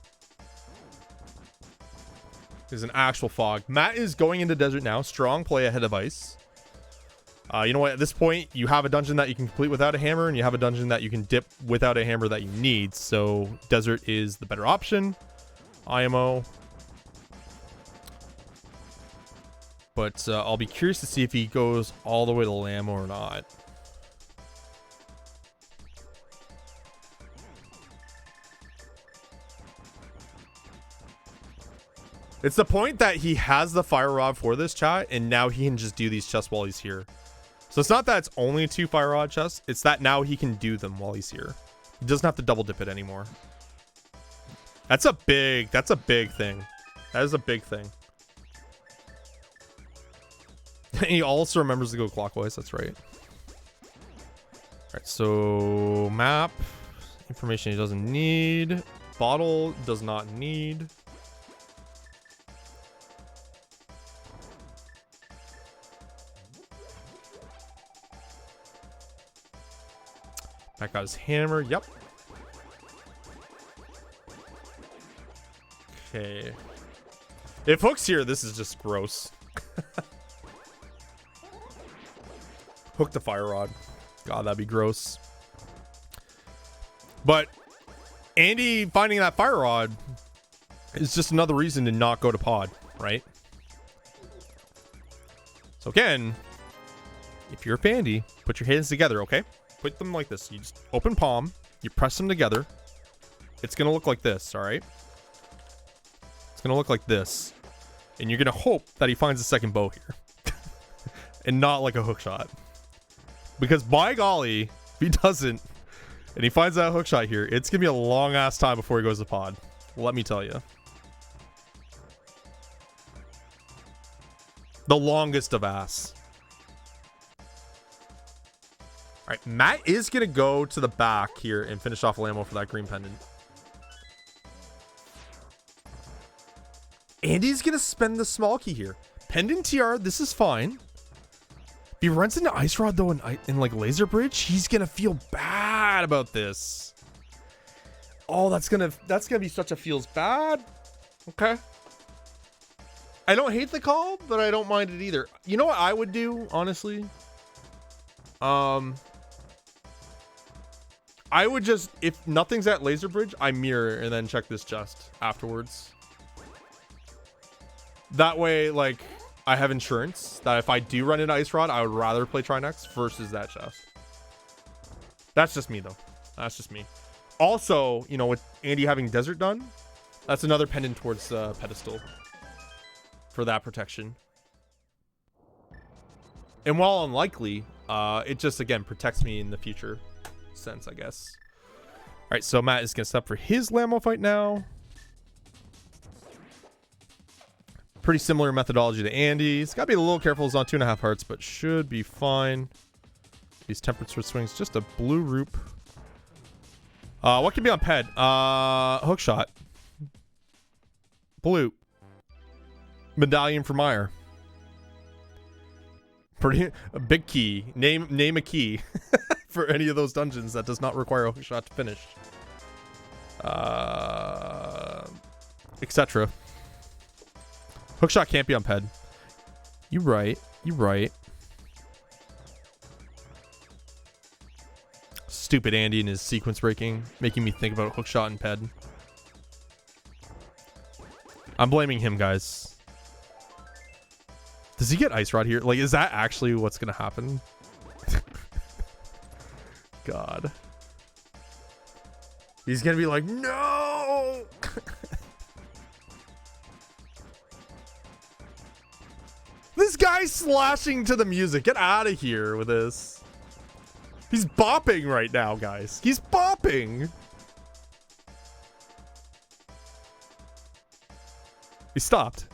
Speaker 1: Is an actual fog. Matt is going into desert now. Strong play ahead of ice. You know what? At this point, you have a dungeon that you can complete without a hammer, and you have a dungeon that you can dip without a hammer that you need. So desert is the better option. IMO. But I'll be curious to see if he goes all the way to Lamb or not. It's the point that he has the fire rod for this chat, and now he can just do these chests while he's here. So it's not that it's only 2 fire rod chests. It's that now he can do them while he's here. He doesn't have to double dip it anymore. That's a big thing. That is a big thing. He also remembers to go clockwise. That's right. All right, so map. Information he doesn't need. Bottle does not need. That got his hammer. Yep. Okay. If Hook's here, this is just gross. Hook the fire rod. God, that'd be gross. But Andy finding that fire rod is just another reason to not go to pod, right? So again, if you're a Pandy, put your hands together, okay? Put them like this. You just open palm, you press them together. It's gonna look like this, all right? It's gonna look like this. And you're gonna hope that he finds a second bow here. And not like a hook shot. Because by golly, if he doesn't, and he finds that hook shot here, it's gonna be a long ass time before he goes to pod. Let me tell you. The longest of ass. All right, Matt is gonna go to the back here and finish off Lambo for that green pendant. Andy's gonna spend the small key here. Pendant TR, this is fine. If he runs into Ice Rod though in like Laser Bridge, he's gonna feel bad about this. Oh, that's gonna be such a feels bad. Okay. I don't hate the call, but I don't mind it either. You know what I would do, honestly? I would just, if nothing's at Laser Bridge, I mirror and then check this chest afterwards. That way, like, I have insurance that if I do run into Ice Rod, I would rather play Trinex versus that chest. That's just me, though. That's just me. Also, you know, with Andy having Desert done, that's another pendant towards Pedestal for that protection. And while unlikely, it just, again, protects me in the future sense, I guess. All right, so Matt is going to step for his Lambo fight now. Pretty similar methodology to Andy. He's got to be a little careful. He's on 2.5 hearts, but should be fine. These tempered sword swings. Just a blue roop. What can be on Ped? Hook shot. Blue. Medallion for Meyer. Pretty a big key. Name a key for any of those dungeons that does not require a hook shot to finish. Etc. Hookshot can't be on Ped. You right. You right. Stupid Andy and his sequence breaking, making me think about hookshot and Ped. I'm blaming him, guys. Does he get Ice Rod here? Like, is that actually what's gonna happen? God. He's gonna be like, no! This guy's slashing to the music. Get out of here with this. He's bopping right now, guys. He's bopping. He stopped.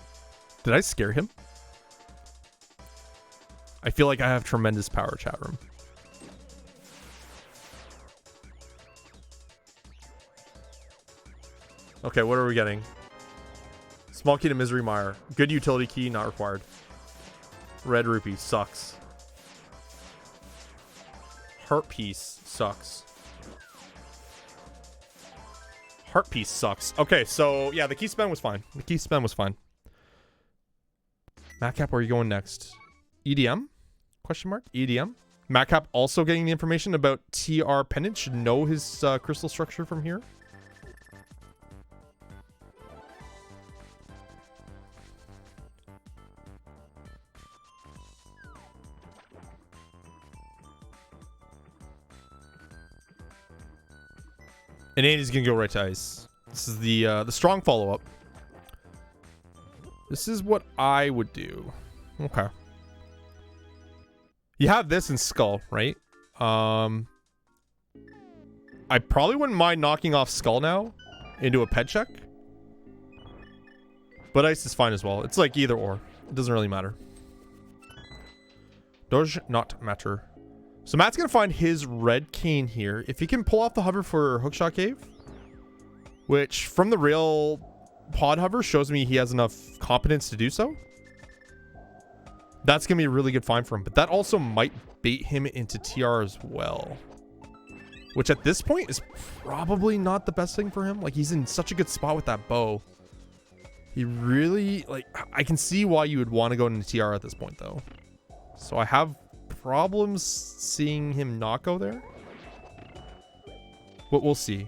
Speaker 1: Did I scare him? I feel like I have tremendous power, chat room. Okay, what are we getting? Small key to Misery Mire. Good utility key, not required. Red rupee sucks. Heart piece sucks. Heart piece sucks. Okay, so yeah, the key spin was fine. The key spin was fine. Matkap, where are you going next? EDM? Question mark? EDM? Matkap also getting the information about TR Pendant. Should know his crystal structure from here. And Andy's gonna go right to ice. This is the strong follow-up. This is what I would do. Okay. You have this in Skull, right? I probably wouldn't mind knocking off Skull now into a pet check. But ice is fine as well. It's like either or. It doesn't really matter. Does not matter. So Matt's going to find his red cane here. If he can pull off the hover for Hookshot Cave, which from the real pod hover shows me he has enough competence to do so, that's going to be a really good find for him. But that also might bait him into TR as well, which at this point is probably not the best thing for him. Like, he's in such a good spot with that bow. He really, like, I can see why you would want to go into TR at this point, though. So I have problems seeing him not go there, but we'll see.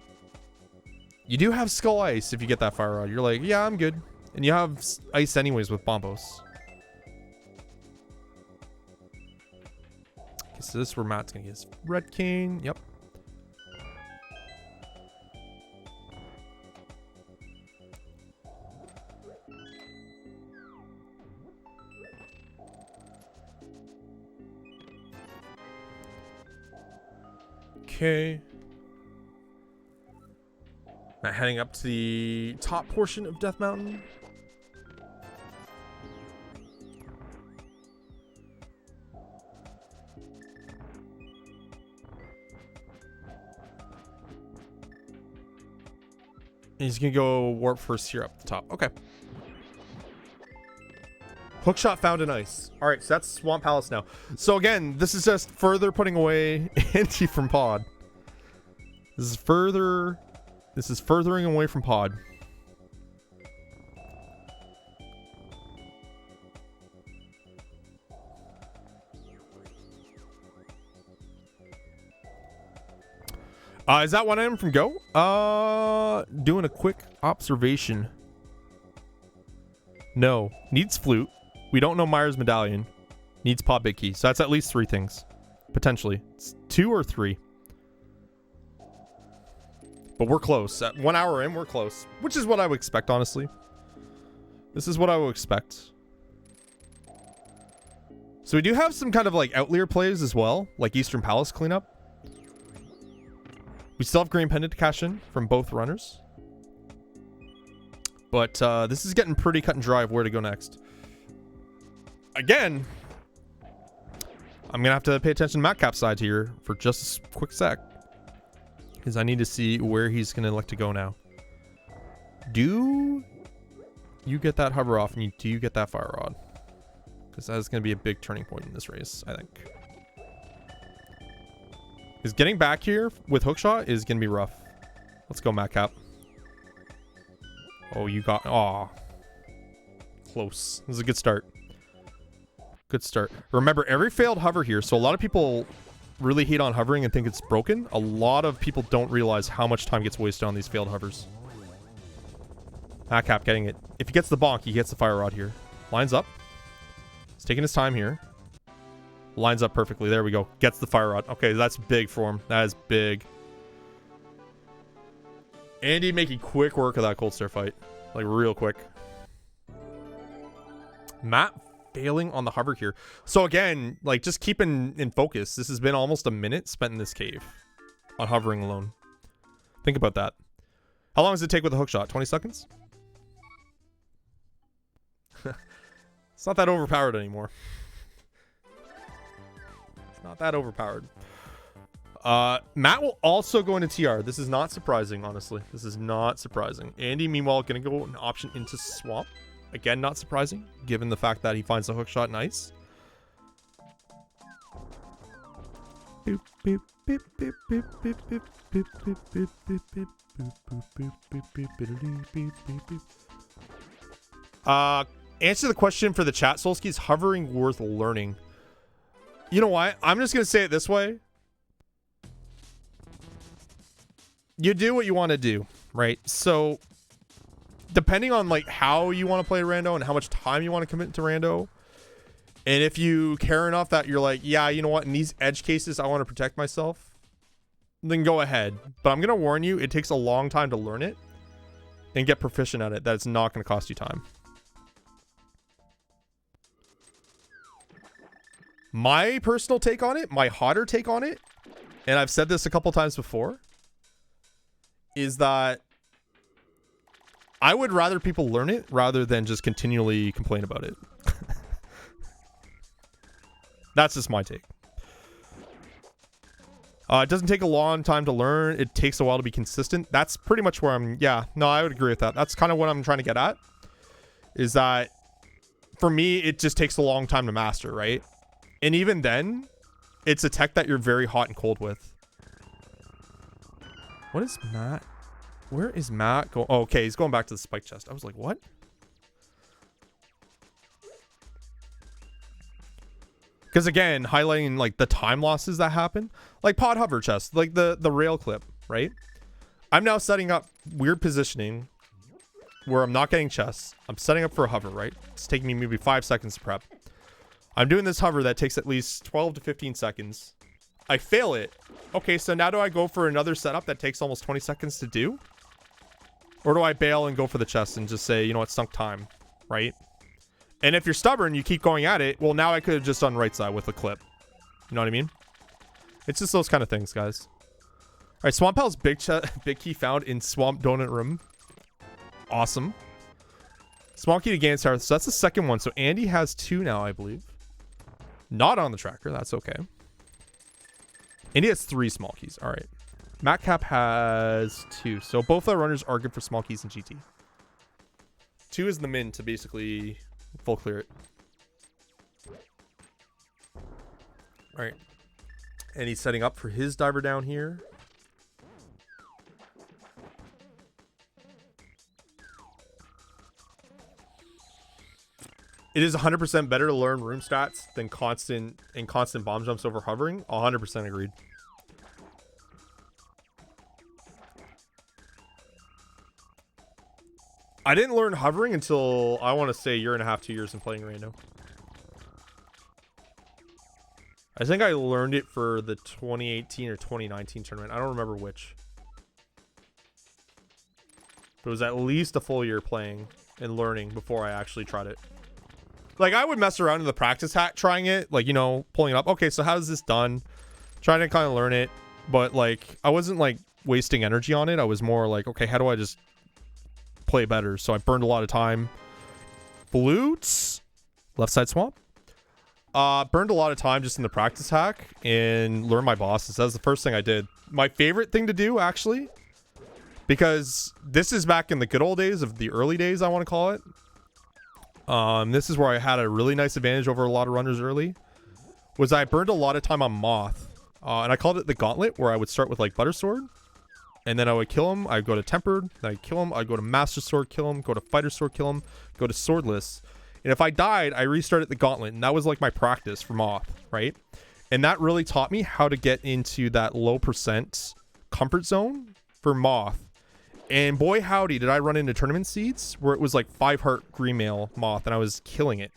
Speaker 1: You do have Skull Ice if you get that Fire Rod. You're like, yeah, I'm good. And you have Ice anyways with Bombos. Okay, so this is where Matt's gonna get his red cane. Yep. Okay. Now heading up to the top portion of Death Mountain. He's gonna go warp first here up the top. Okay. Hookshot found in ice. All right, so that's Swamp Palace now. So again, this is just further putting away Andy from pod. This is furthering away from pod. Is that one item from Go? Doing a quick observation. No. Needs flute. We don't know Myers medallion. Needs pod big key. So that's at least 3 things. Potentially. It's 2 or 3. But we're close. At 1 hour in, we're close. Which is what I would expect, honestly. This is what I would expect. So we do have some kind of like outlier plays as well. Like Eastern Palace cleanup. We still have Green Pendant to cash in from both runners. But this is getting pretty cut and dry of where to go next. Again, I'm gonna have to pay attention to Matkap's side here for just a quick sec, because I need to see where he's gonna elect to go now. Do you get that hover off, and do you get that fire rod? Because that is gonna be a big turning point in this race, I think. Because getting back here with hookshot is gonna be rough. Let's go, Matkap. Oh, you got... Aw. Close. This is a good start. Good start. Remember, every failed hover here, so a lot of people really hate on hovering and think it's broken. A lot of people don't realize how much time gets wasted on these failed hovers. Matkap getting it. If he gets the bonk, he gets the fire rod here. Lines up. He's taking his time here. Lines up perfectly. There we go. Gets the fire rod. Okay, that's big for him. That is big. Andy making quick work of that cold stare fight. Like, real quick. Matt failing on the hover here. So again, like, just keep in focus. This has been almost a minute spent in this cave on hovering alone. Think about that. How long does it take with a hookshot? 20 seconds? It's not that overpowered anymore. It's not that overpowered. Matt will also go into TR. This is not surprising, honestly. This is not surprising. Andy, meanwhile, going to go an option into Swamp. Again, not surprising, given the fact that he finds the hookshot nice. Answer the question for the chat, Solsky. Is hovering worth learning? You know what? I'm just going to say it this way. You do what you want to do, right? So depending on like how you want to play rando and how much time you want to commit to rando, and if you care enough that you're like, yeah, you know what, in these edge cases I want to protect myself, then go ahead. But I'm gonna warn you, it takes a long time to learn it and get proficient at it. That it's not going to cost you time. My personal take on it, my hotter take on it, and I've said this a couple times before, is that I would rather people learn it rather than just continually complain about it. That's just my take. It doesn't take a long time to learn. It takes a while to be consistent. That's pretty much where I'm... Yeah, no, I would agree with that. That's kind of what I'm trying to get at. Is that, for me, it just takes a long time to master, right? And even then, it's a tech that you're very hot and cold with. What is Matt? Where is Matt going? Oh, okay, he's going back to the spike chest. I was like, what? Because again, highlighting like the time losses that happen, like pod hover chest, like the rail clip, right? I'm now setting up weird positioning where I'm not getting chests. I'm setting up for a hover, right? It's taking me maybe 5 seconds to prep. I'm doing this hover that takes at least 12 to 15 seconds. I fail it. Okay, so now do I go for another setup that takes almost 20 seconds to do? Or do I bail and go for the chest and just say, you know what, sunk time, right? And if you're stubborn, you keep going at it. Well, now I could have just done right side with a clip. You know what I mean? It's just those kind of things, guys. All right, Swamp Hell's big key found in Swamp Donut Room. Awesome. Small key to gain tower. So that's the second one. So Andy has 2 now, I believe. Not on the tracker. That's okay. Andy has 3 small keys. All right. Matkap has 2. So both our runners are good for small keys in GT. 2 is the min to basically full clear it. All right. And he's setting up for his diver down here. It is 100% better to learn room stats than constant bomb jumps over hovering. 100% agreed. I didn't learn hovering until, I want to say, 1.5 to 2 years in playing rando. I think I learned it for the 2018 or 2019 tournament. I don't remember which. But it was at least a full year playing and learning before I actually tried it. Like, I would mess around in the practice hat trying it. Like, you know, pulling it up. Okay, so how is this done? Trying to kind of learn it. But, like, I wasn't, like, wasting energy on it. I was more like, okay, how do I just play better? So I burned a lot of time. Flutes. Left side swamp. Burned a lot of time just in the practice hack and learned my bosses. That was the first thing I did. My favorite thing to do, actually, because this is back in the good old days of the early days, I want to call it. This is where I had a really nice advantage over a lot of runners early. Was I burned a lot of time on Moth. And I called it the Gauntlet, where I would start with like Butter Sword. And then I would kill him. I'd go to Tempered. Then I'd kill him. I'd go to Master Sword, kill him. Go to Fighter Sword, kill him. Go to Swordless. And if I died, I restarted the Gauntlet. And that was like my practice for Moth, right? And that really taught me how to get into that low percent comfort zone for Moth. And boy howdy, did I run into tournament seeds where it was like 5-heart green mail Moth. And I was killing it.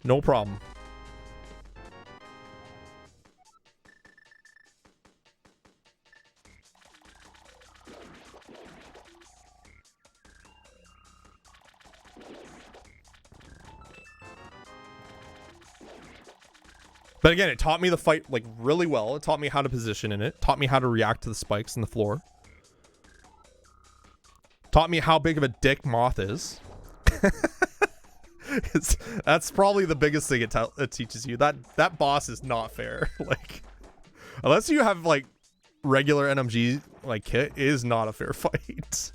Speaker 1: No problem. But again, it taught me the fight like really well. It taught me how to position in it. Taught me how to react to the spikes in the floor. Taught me how big of a dick Moth is. That's probably the biggest thing it teaches you. That boss is not fair. Like, unless you have like regular NMG like kit, it is not a fair fight.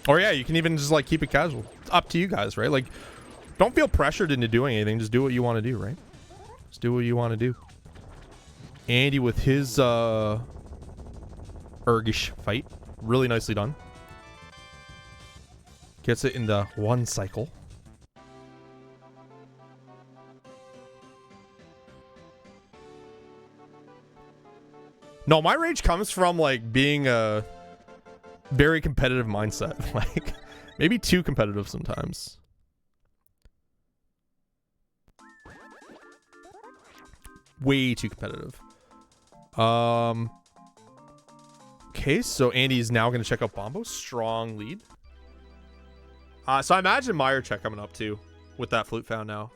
Speaker 1: Or yeah, you can even just like keep it casual. It's up to you guys, right? Like, don't feel pressured into doing anything. Just do what you want to do, right? Just do what you want to do. Andy with his Urgish fight. Really nicely done. Gets it in the one cycle. No, my rage comes from like being a very competitive mindset. Like maybe too competitive sometimes. Way too competitive. Okay, so Andy's now going to check out Bombo. Strong lead. So I imagine Meyer check coming up too with that flute found now.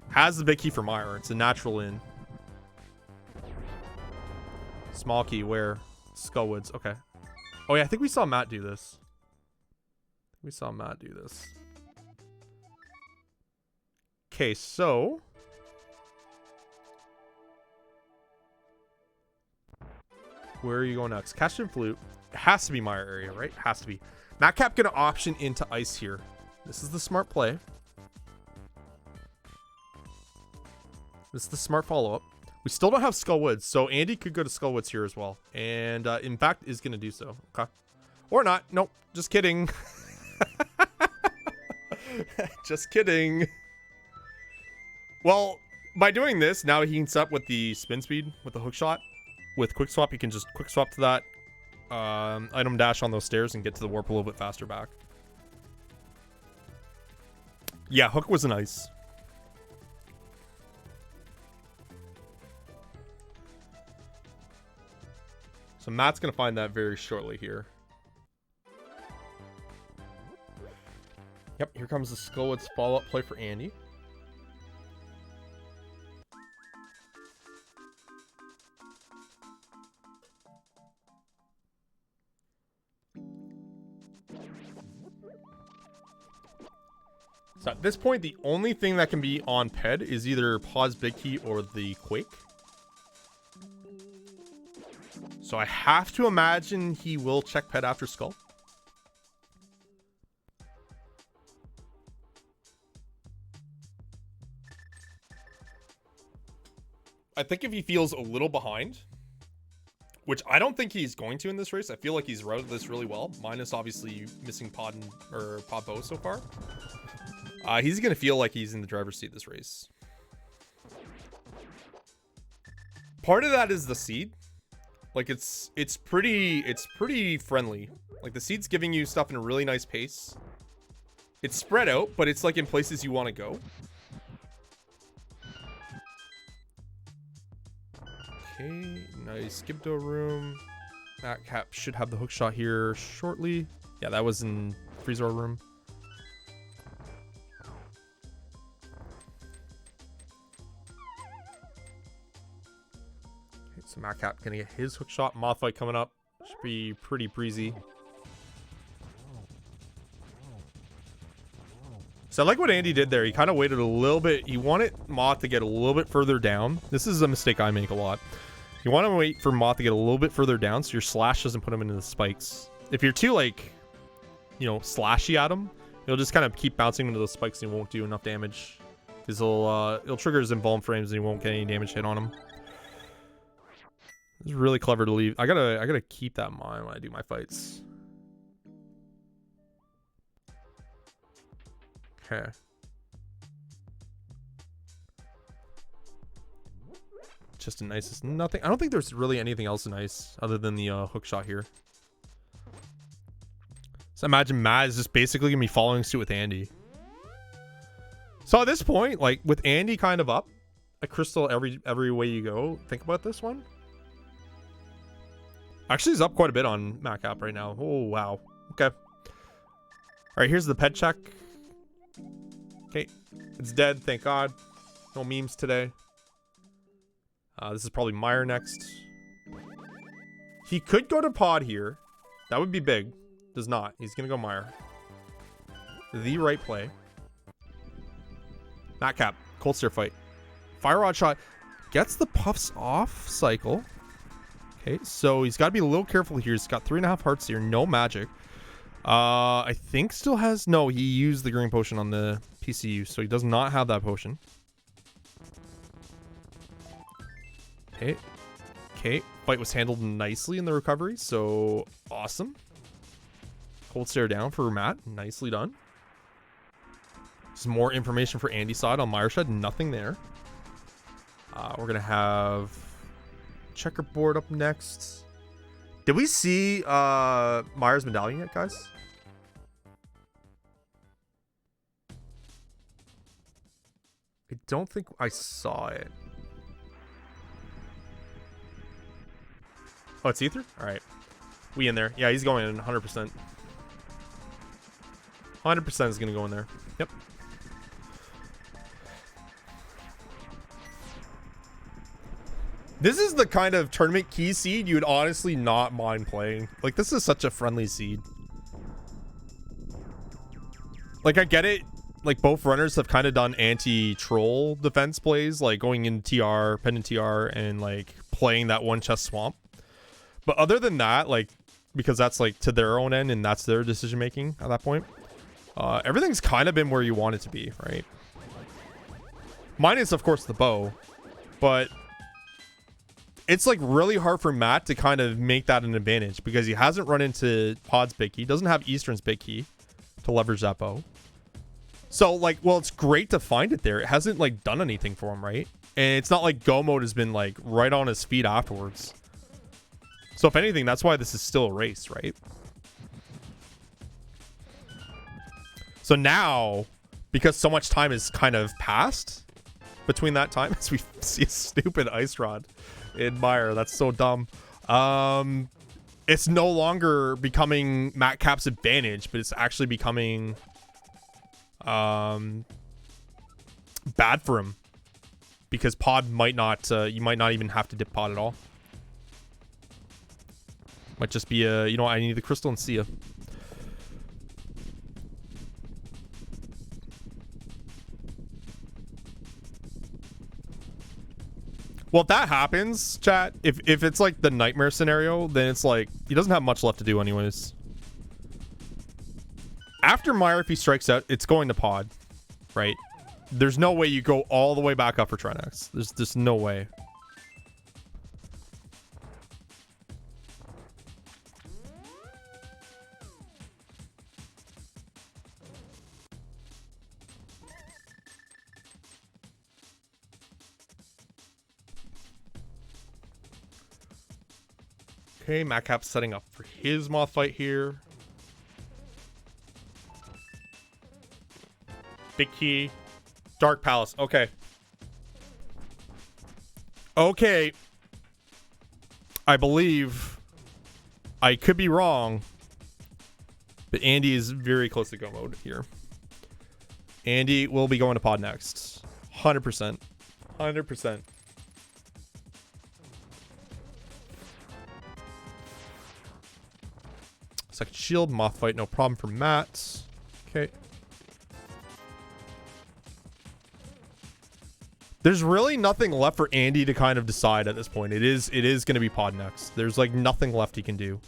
Speaker 1: Has the big key for Meyer. It's a natural in. Small key where? Skullwoods. Okay. Oh yeah, I think we saw Matt do this. Okay, so where are you going next? Catch and flute. It has to be Meyer area, right? Has to be. Matkap gonna option into ice here. This is the smart play. This is the smart follow-up. We still don't have Skullwoods, so Andy could go to Skullwoods here as well. And in fact is gonna do so. Okay. Or not. Nope. Just kidding. Just kidding. Well, by doing this, now he can set up with the spin speed, with the hook shot. With quick swap, he can just quick swap to that item dash on those stairs and get to the warp a little bit faster back. Yeah, hook was nice. So Matt's going to find that very shortly here. Yep, here comes the Skullwoods follow-up play for Andy. So at this point, the only thing that can be on Ped is either pause big key or the Quake. So I have to imagine he will check Ped after Skull. I think if he feels a little behind, which I don't think he's going to in this race. I feel like he's routed this really well, minus obviously missing Pod Bo so far. He's going to feel like he's in the driver's seat this race. Part of that is the seed. Like it's pretty friendly. Like the seed's giving you stuff in a really nice pace. It's spread out, but it's like in places you want to go. Okay, nice. Gibdo room. Matkap should have the hook shot here shortly. Yeah, that was in Freezor room. So Matkap gonna get his hook shot. Moth fight coming up. Should be pretty breezy. So I like what Andy did there. He kind of waited a little bit. He wanted Moth to get a little bit further down. This is a mistake I make a lot. You want to wait for Moth to get a little bit further down so your slash doesn't put him into the spikes. If you're too, like, you know, slashy at him, he'll just kind of keep bouncing into the spikes and he won't do enough damage. Because he'll trigger his embalm frames and he won't get any damage hit on him. It's really clever to leave. I gotta keep that in mind when I do my fights. Okay. Just a nice, nothing. I don't think there's really anything else nice other than the hook shot here. So imagine Matt is just basically gonna be following suit with Andy. So at this point, like with Andy kind of up, a crystal every way you go. Think about this one. Actually, he's up quite a bit on Matkap right now. Oh wow. Okay. All right, here's the pet check. Okay, it's dead. Thank God. No memes today. This is probably Meyer next. He could go to pod here. That would be big. Does not. He's gonna go Meyer. The right play. Matkap. Cold Stare fight. Fire Rod shot. Gets the puffs off cycle. Okay, so he's got to be a little careful here. He's got 3.5 hearts here. No magic. I think still has... No, he used the green potion on the PCU, so he does not have that potion. Okay. Okay. Fight was handled nicely in the recovery, so awesome. Cold Stare down for Matt. Nicely done. Some more information for Andy's side on Myershed. Nothing there. We're going to have checkerboard up next. Did we see Myers medallion yet, guys? I don't think I saw it. Oh, it's Ether? All right. We in there. Yeah, he's going in 100%. 100% is going to go in there. Yep. This is the kind of tournament key seed you would honestly not mind playing. Like, this is such a friendly seed. Like, I get it. Like, both runners have kind of done anti-troll defense plays, like going in TR, pendant TR, and like playing that one chest swamp. But other than that, like, because that's like to their own end and that's their decision making at that point, everything's kind of been where you want it to be, right? Minus, of course, the bow, but it's like really hard for Matt to kind of make that an advantage because he hasn't run into Pod's big key, doesn't have Eastern's big key to leverage that bow. So like, well, it's great to find it there. It hasn't like done anything for him, right? And it's not like Go mode has been like right on his feet afterwards. So if anything, that's why this is still a race, right? So now, because so much time has kind of passed between that time, as we see a stupid ice rod in Meyer, that's so dumb. It's no longer becoming Matkap's advantage, but it's actually becoming bad for him because Pod might not you might not even have to dip Pod at all. Might just be a, you know, I need the crystal and see ya. Well, if that happens, chat, if it's like the nightmare scenario, then it's like he doesn't have much left to do anyways. After Meyer, if he strikes out, it's going to Pod, right? There's no way you go all the way back up for Trinex. There's just no way. Okay, Matkap's setting up for his moth fight here. Big key. Dark Palace. Okay. Okay. I believe I could be wrong, but Andy is very close to go mode here. Andy will be going to Pod next. 100%. 100%. Second shield, moth fight, no problem for Matt. Okay. There's really nothing left for Andy to kind of decide at this point. It is going to be pod next. There's like nothing left he can do.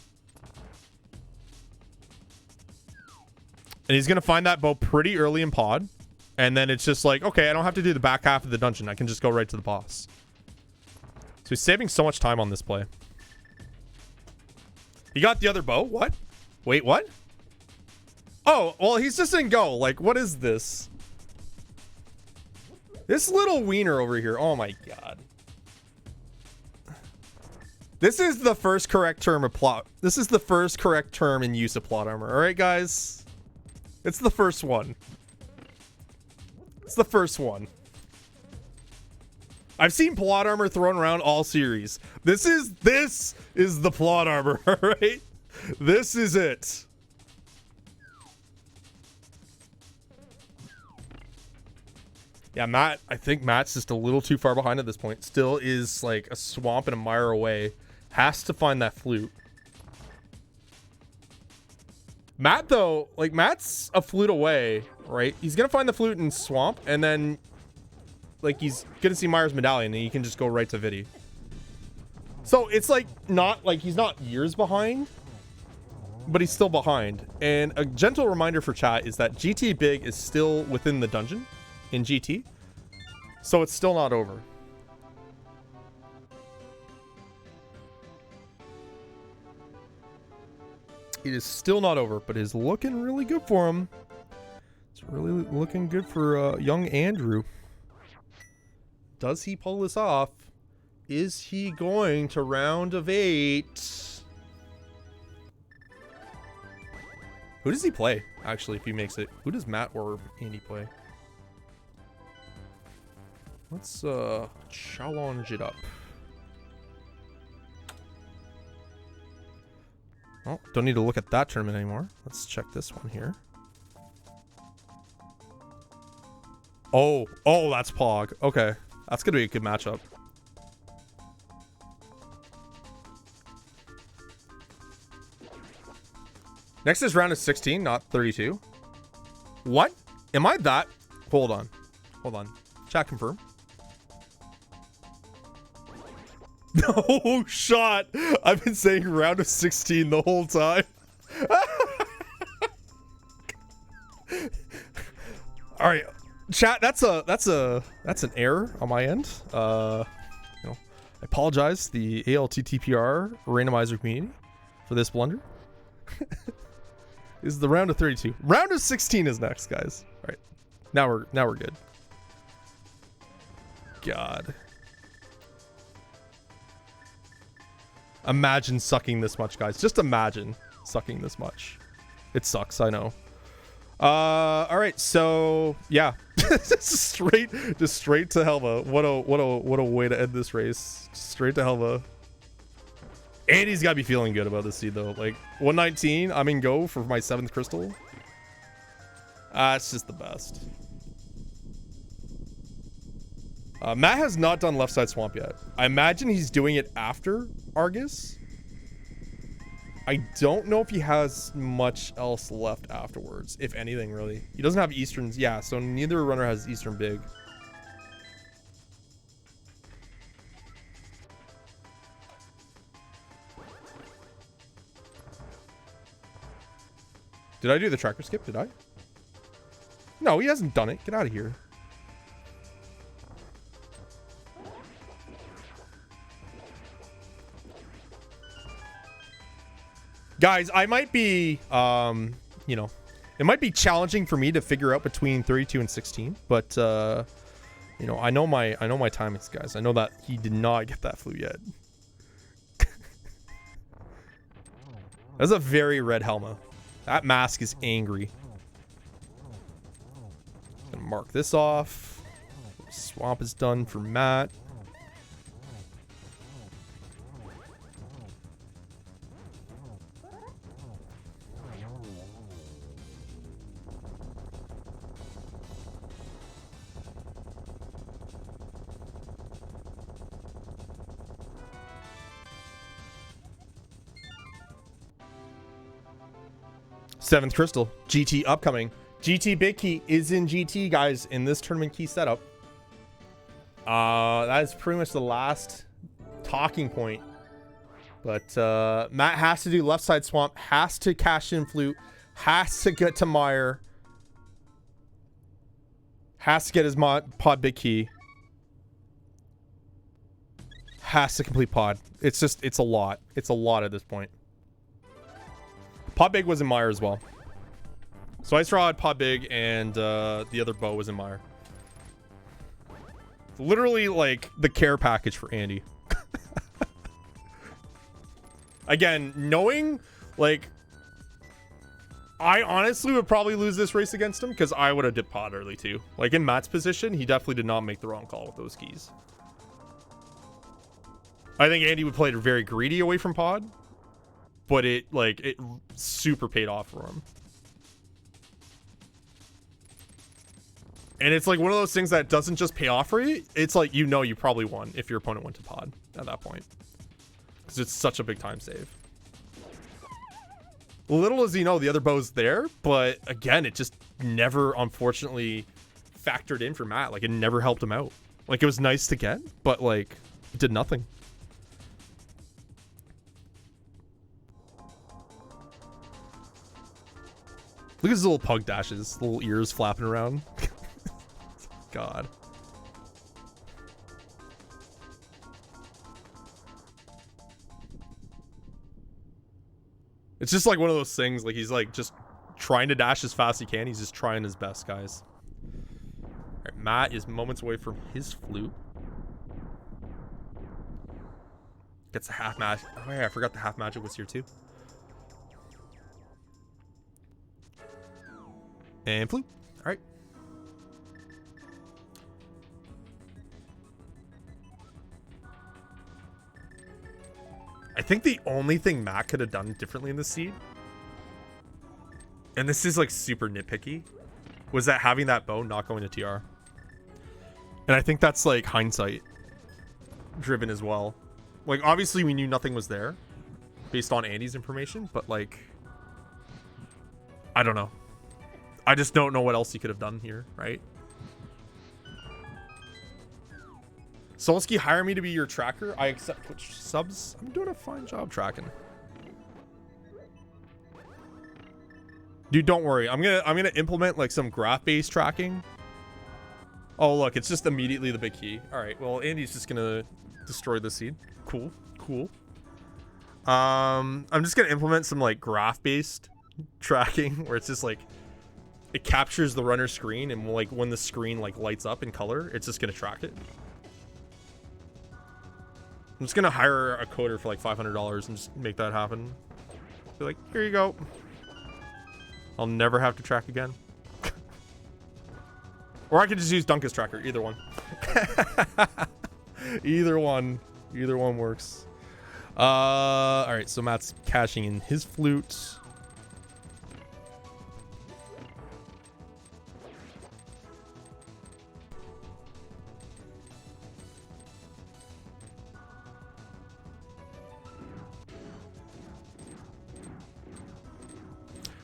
Speaker 1: And he's going to find that bow pretty early in pod. And then it's just like, okay, I don't have to do the back half of the dungeon. I can just go right to the boss. So he's saving so much time on this play. He got the other bow? What? Wait, what? Oh, well, he's just in go. Like, what is this? This little wiener over here. Oh my god. This is the first correct term of plot. This is the first correct term in use of plot armor. All right, guys? It's the first one. It's the first one. I've seen plot armor thrown around all series. This is the plot armor, all right? This is it. Yeah, Matt, I think Matt's just a little too far behind at this point. Still is like a swamp and a mire away. Has to find that flute. Matt, though, like Matt's a flute away, right? He's going to find the flute in swamp and then like he's going to see Mire's medallion and he can just go right to Vidi. So it's like not like he's not years behind, but he's still behind. And a gentle reminder for chat is that GT Big is still within the dungeon in GT, so it's still not over. It is still not over, but it is looking really good for him. It's really looking good for young Andrew. Does he pull this off? Is he going to round of 8? Who does he play, actually, if he makes it? Who does Matt or Andy play? Let's challenge it up. Oh, don't need to look at that tournament anymore. Let's check this one here. Oh, that's Pog. Okay, that's gonna be a good matchup. Next is round of 16, not 32. What? Am I that? Hold on. Chat confirm. No shot. I've been saying round of 16 the whole time. All right, chat. That's an error on my end. I apologize to the ALTTPR randomizer community for this blunder. This is the round of 32. Round of 16 is next, guys. All right, now we're good. God. Imagine sucking this much, guys. Just imagine sucking this much. It sucks, I know. All right, so yeah, just straight to Helva. What a way to end this race. Straight to Helva. Andy's got to be feeling good about this seed though. Like 119, I'm in go for my 7th crystal. It's just the best. Matt has not done left side swamp yet. I imagine he's doing it after Argus. I don't know if he has much else left afterwards, if anything, really. He doesn't have Easterns. Yeah, so neither runner has Eastern Big. Did I do the tracker skip? Did I? No, he hasn't done it. Get out of here. Guys, I might be, you know, it might be challenging for me to figure out between 32 and 16, but, you know, I know my timings, guys. I know that he did not get that flute yet. That's a very red Helma. That mask is angry. Gonna mark this off. Swamp is done for Matt. 7th crystal. GT upcoming. GT big key is in GT, guys, in this tournament key setup. That is pretty much the last talking point. But Matt has to do left side swamp, has to cash in flute, has to get to Mire, has to get his pod big key, has to complete pod. It's a lot. It's a lot at this point. Pod big was in Mire as well. So Ice Rod, pod big, and the other bow was in Mire. Literally like the care package for Andy. Again, knowing, like, I honestly would probably lose this race against him because I would have dipped pod early too. Like in Matt's position, he definitely did not make the wrong call with those keys. I think Andy would play it very greedy away from pod, but it super paid off for him. And it's like one of those things that doesn't just pay off for you. It's like, you know, you probably won if your opponent went to pod at that point. Because it's such a big time save. Little as you know, the other bow's there, but again, it just never, unfortunately, factored in for Matt. Like, it never helped him out. Like, it was nice to get, but like, it did nothing. Look at his little pug dashes, little ears flapping around. God. It's just like one of those things, like he's like just trying to dash as fast as he can. He's just trying his best, guys. All right, Matt is moments away from his flute. Gets a half magic. Oh yeah, I forgot the half magic was here too. And flute. All right. I think the only thing Matt could have done differently in this seed, and this is like super nitpicky, was that having that bow not going to TR. And I think that's like hindsight driven as well. Like, obviously we knew nothing was there based on Andy's information, but like, I don't know. I just don't know what else he could have done here, right? Solsky, hire me to be your tracker. I accept Twitch subs. I'm doing a fine job tracking. Dude, don't worry. I'm gonna implement like some graph-based tracking. Oh look, it's just immediately the big key. Alright, well Andy's just gonna destroy the seed. Cool, cool. I'm just gonna implement some like graph-based tracking where it's just like it captures the runner screen, and like when the screen like lights up in color, it's just gonna track it. I'm just gonna hire a coder for like $500 and just make that happen. Be like, here you go. I'll never have to track again. Or I could just use Dunkus Tracker. Either one. Either one works. All right, so Matt's cashing in his flute.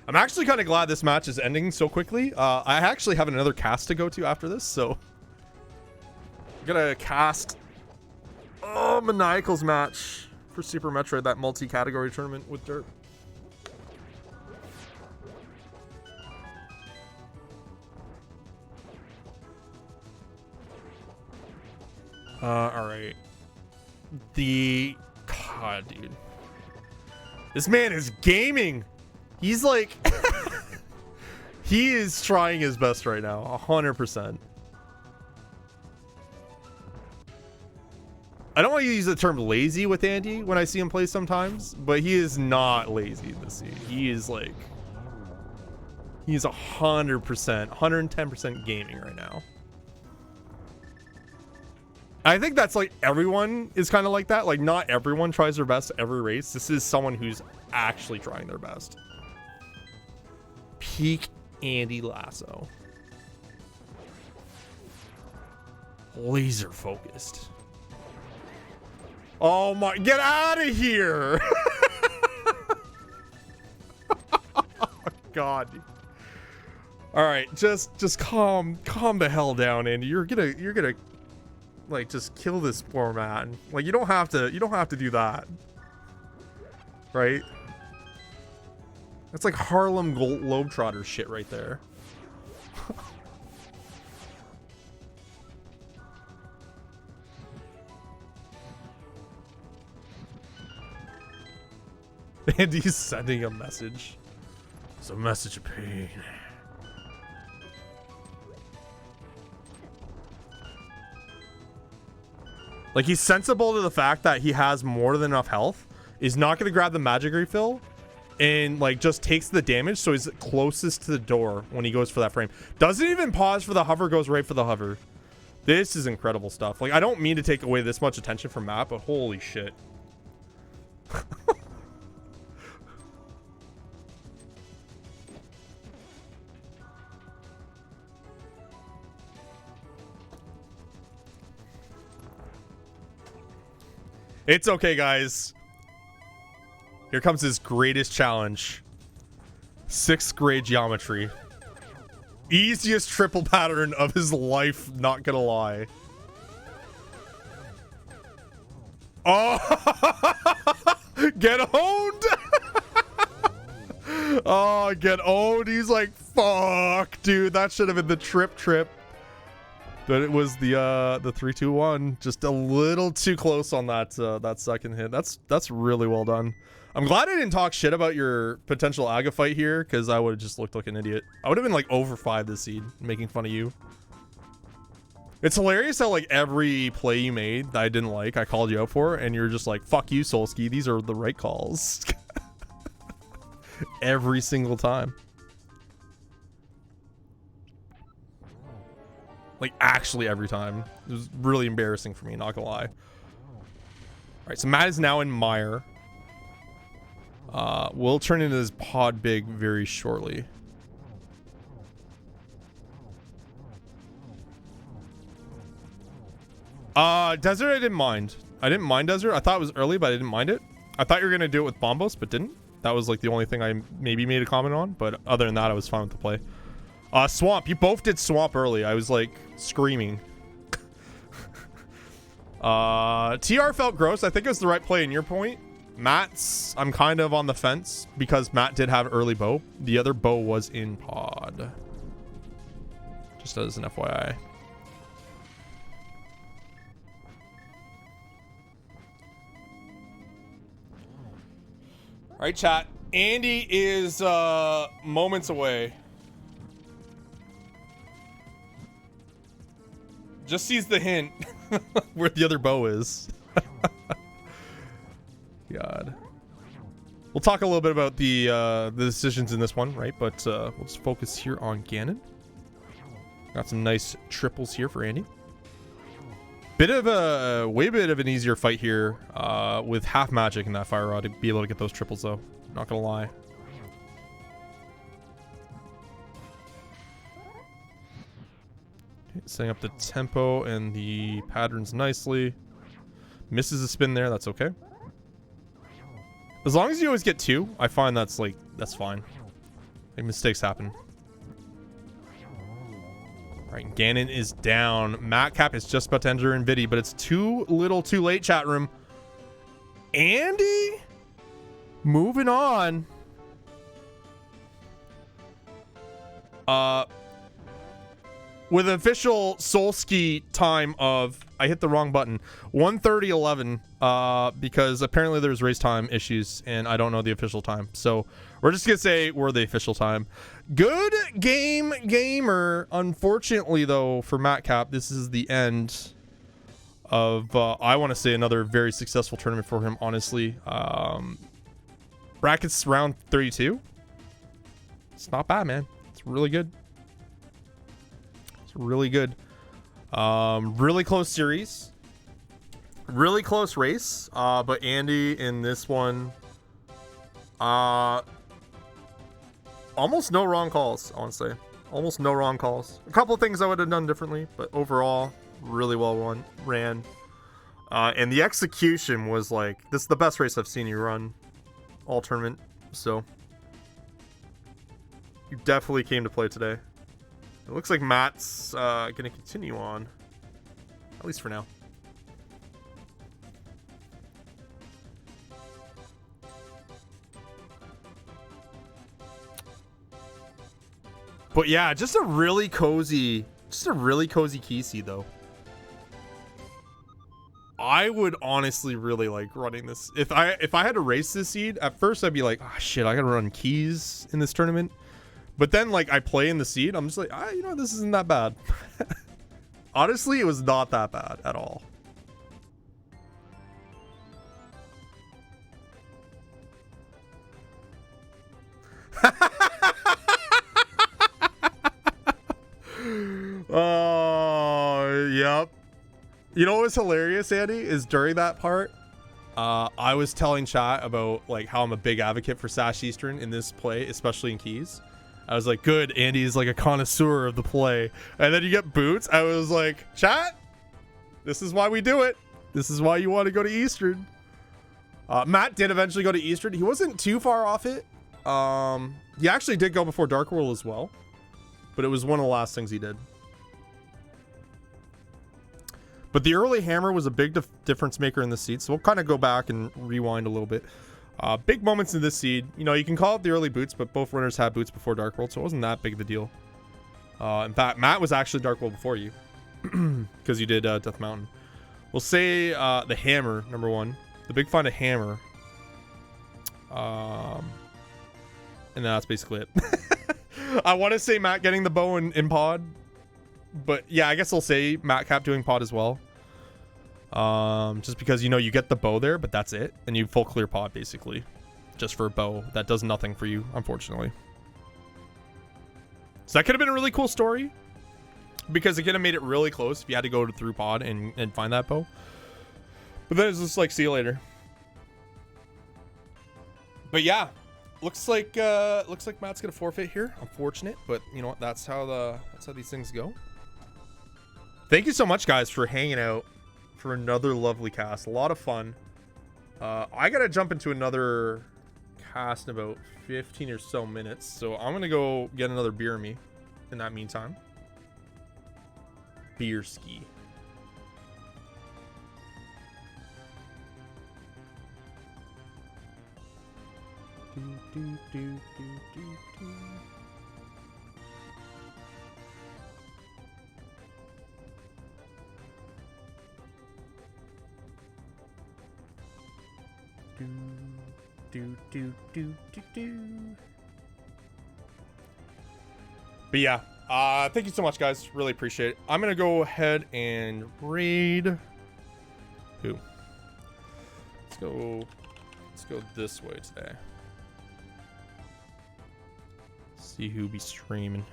Speaker 1: I'm actually kind of glad this match is ending so quickly. I actually have another cast to go to after this, so I'm gonna cast Maniacal's match for Super Metroid, that multi-category tournament with Dirt. All right. God, dude, this man is gaming. He's like, he is trying his best right now, 100%. I don't want to use the term lazy with Andy when I see him play sometimes, but he is not lazy in this scene. He is like, he's 100%, 110% gaming right now. I think that's like everyone is kind of like that. Like, not everyone tries their best every race. This is someone who's actually trying their best. Peak Andy Lasso. Laser focused. Oh my, get out of here. Oh, god. All right, just calm the hell down, Andy. You're gonna like just kill this poor man. Like you don't have to do that, right? That's like Harlem Globetrotter shit right there. Andy's sending a message. It's a message of pain. Like, he's sensible to the fact that he has more than enough health. He's not going to grab the magic refill and, like, just takes the damage. So he's closest to the door when he goes for that frame. Doesn't even pause for the hover, goes right for the hover. This is incredible stuff. Like, I don't mean to take away this much attention from Matt, but holy shit. It's okay, guys. Here comes his greatest challenge. 6th grade geometry. Easiest triple pattern of his life, not gonna lie. Oh! Get owned! Oh, get owned. He's like, fuck, dude. That should have been the trip. But it was the 3-2-1, just a little too close on that that second hit. That's really well done. I'm glad I didn't talk shit about your potential Aga fight here, because I would have just looked like an idiot. I would have been like over 5 this seed, making fun of you. It's hilarious how like every play you made that I didn't like, I called you out for, and you're just like, fuck you, Solski. These are the right calls. Every single time. Like, actually every time. It was really embarrassing for me, not gonna lie. Alright, so Matt is now in Mire. We'll turn into his pod big very shortly. Desert I didn't mind. I didn't mind Desert. I thought it was early, but I didn't mind it. I thought you were gonna do it with Bombos, but didn't. That was like the only thing I maybe made a comment on, but other than that, I was fine with the play. Swamp. You both did Swamp early. I was like screaming. TR felt gross. I think it was the right play in your point. Matt's, I'm kind of on the fence because Matt did have early bow. The other bow was in pod. Just as an FYI. All right, chat. Andy is moments away. Just sees the hint where the other bow is. God. We'll talk a little bit about the decisions in this one, right? But we'll just focus here on Ganon. Got some nice triples here for Andy. Way bit of an easier fight here with half magic in that fire rod to be able to get those triples though. Not gonna lie. Setting up the tempo and the patterns nicely. Misses a spin there, that's okay. As long as you always get 2, I find that's fine. Like, mistakes happen. Alright, Ganon is down. Matkap is just about to enter Nvidia, but it's too little too late, chat room. Andy? Moving on. With an official Solski time of, I hit the wrong button, 1:30:11, because apparently there's race time issues and I don't know the official time. So we're just gonna say we're the official time. Good game, gamer. Unfortunately though, for Matkap, this is the end of, I want to say another very successful tournament for him, honestly. Brackets round 32. It's not bad, man. It's really good. Really good. Really close series, really close race, but Andy in this one, almost no wrong calls. I want to say almost no wrong calls. A couple of things I would have done differently, but overall really well ran, and the execution was like, this is the best race I've seen you run all tournament. So You definitely came to play today. It looks like Matt's gonna continue on, at least for now. But yeah, just a really cozy key seed though. I would honestly really like running this. If I had to race this seed, at first I'd be like, oh shit, I gotta run keys in this tournament. But then like I play in the seed, I'm just like, you know, this isn't that bad. Honestly, it was not that bad at all. Oh, yep. You know what was hilarious, Andy, is during that part, I was telling chat about like how I'm a big advocate for Sash Eastern in this play, especially in keys. I was like, good, Andy's like a connoisseur of the play. And then you get boots. I was like, chat, this is why we do it. This is why you want to go to Eastern. Matt did eventually go to Eastern. He wasn't too far off it. He actually did go before Dark World as well. But it was one of the last things he did. But the early hammer was a big difference maker in the seed. So we'll kind of go back and rewind a little bit. Big moments in this seed. You know, you can call it the early boots, but both runners had boots before Dark World, so it wasn't that big of a deal. In fact, Matt was actually Dark World before you. Because you did Death Mountain. We'll say the hammer, number one. The big find a hammer. And that's basically it. I want to say Matt getting the bow in pod. But yeah, I guess I'll say Matkap doing pod as well. Just because, you know, you get the bow there, but that's it. And you full clear pod, basically. Just for a bow. That does nothing for you, unfortunately. So that could have been a really cool story. Because it could have made it really close if you had to go through pod and find that bow. But then it's just like, see you later. But yeah. Looks like Matt's gonna forfeit here. Unfortunate, but you know what? That's how these things go. Thank you so much, guys, for hanging out for another lovely cast. A lot of fun. I gotta jump into another cast in about 15 or so minutes, so I'm gonna go get another beer me in that meantime. Beer ski. But yeah, thank you so much, guys. Really appreciate it. I'm gonna go ahead and raid. Who? Let's go this way today. See who be streaming.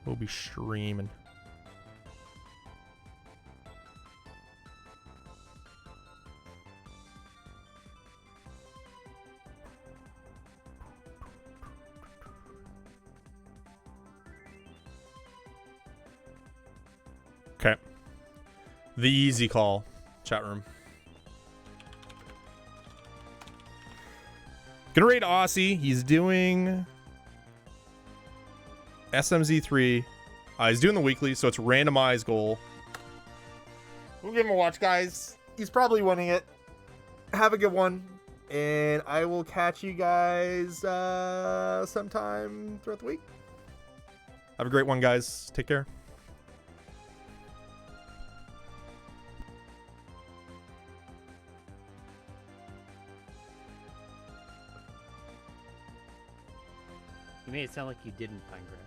Speaker 1: Who'll be streaming. Okay. The easy call, chat room. Gonna raid Aussie. He's doing SMZ3. He's doing the weekly, so it's randomized goal. We'll give him a watch, guys. He's probably winning it. Have a good one. And I will catch you guys sometime throughout the week. Have a great one, guys. Take care.
Speaker 2: You made it sound like you didn't find Greg.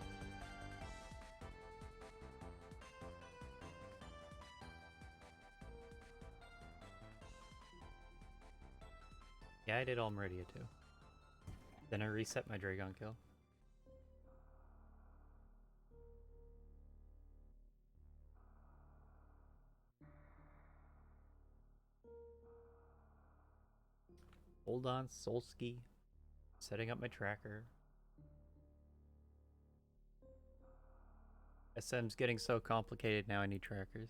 Speaker 2: Yeah, I did all Meridia too. Then I reset my Dragon kill. Hold on, Solski. Setting up my tracker. SM's getting so complicated now, I need trackers.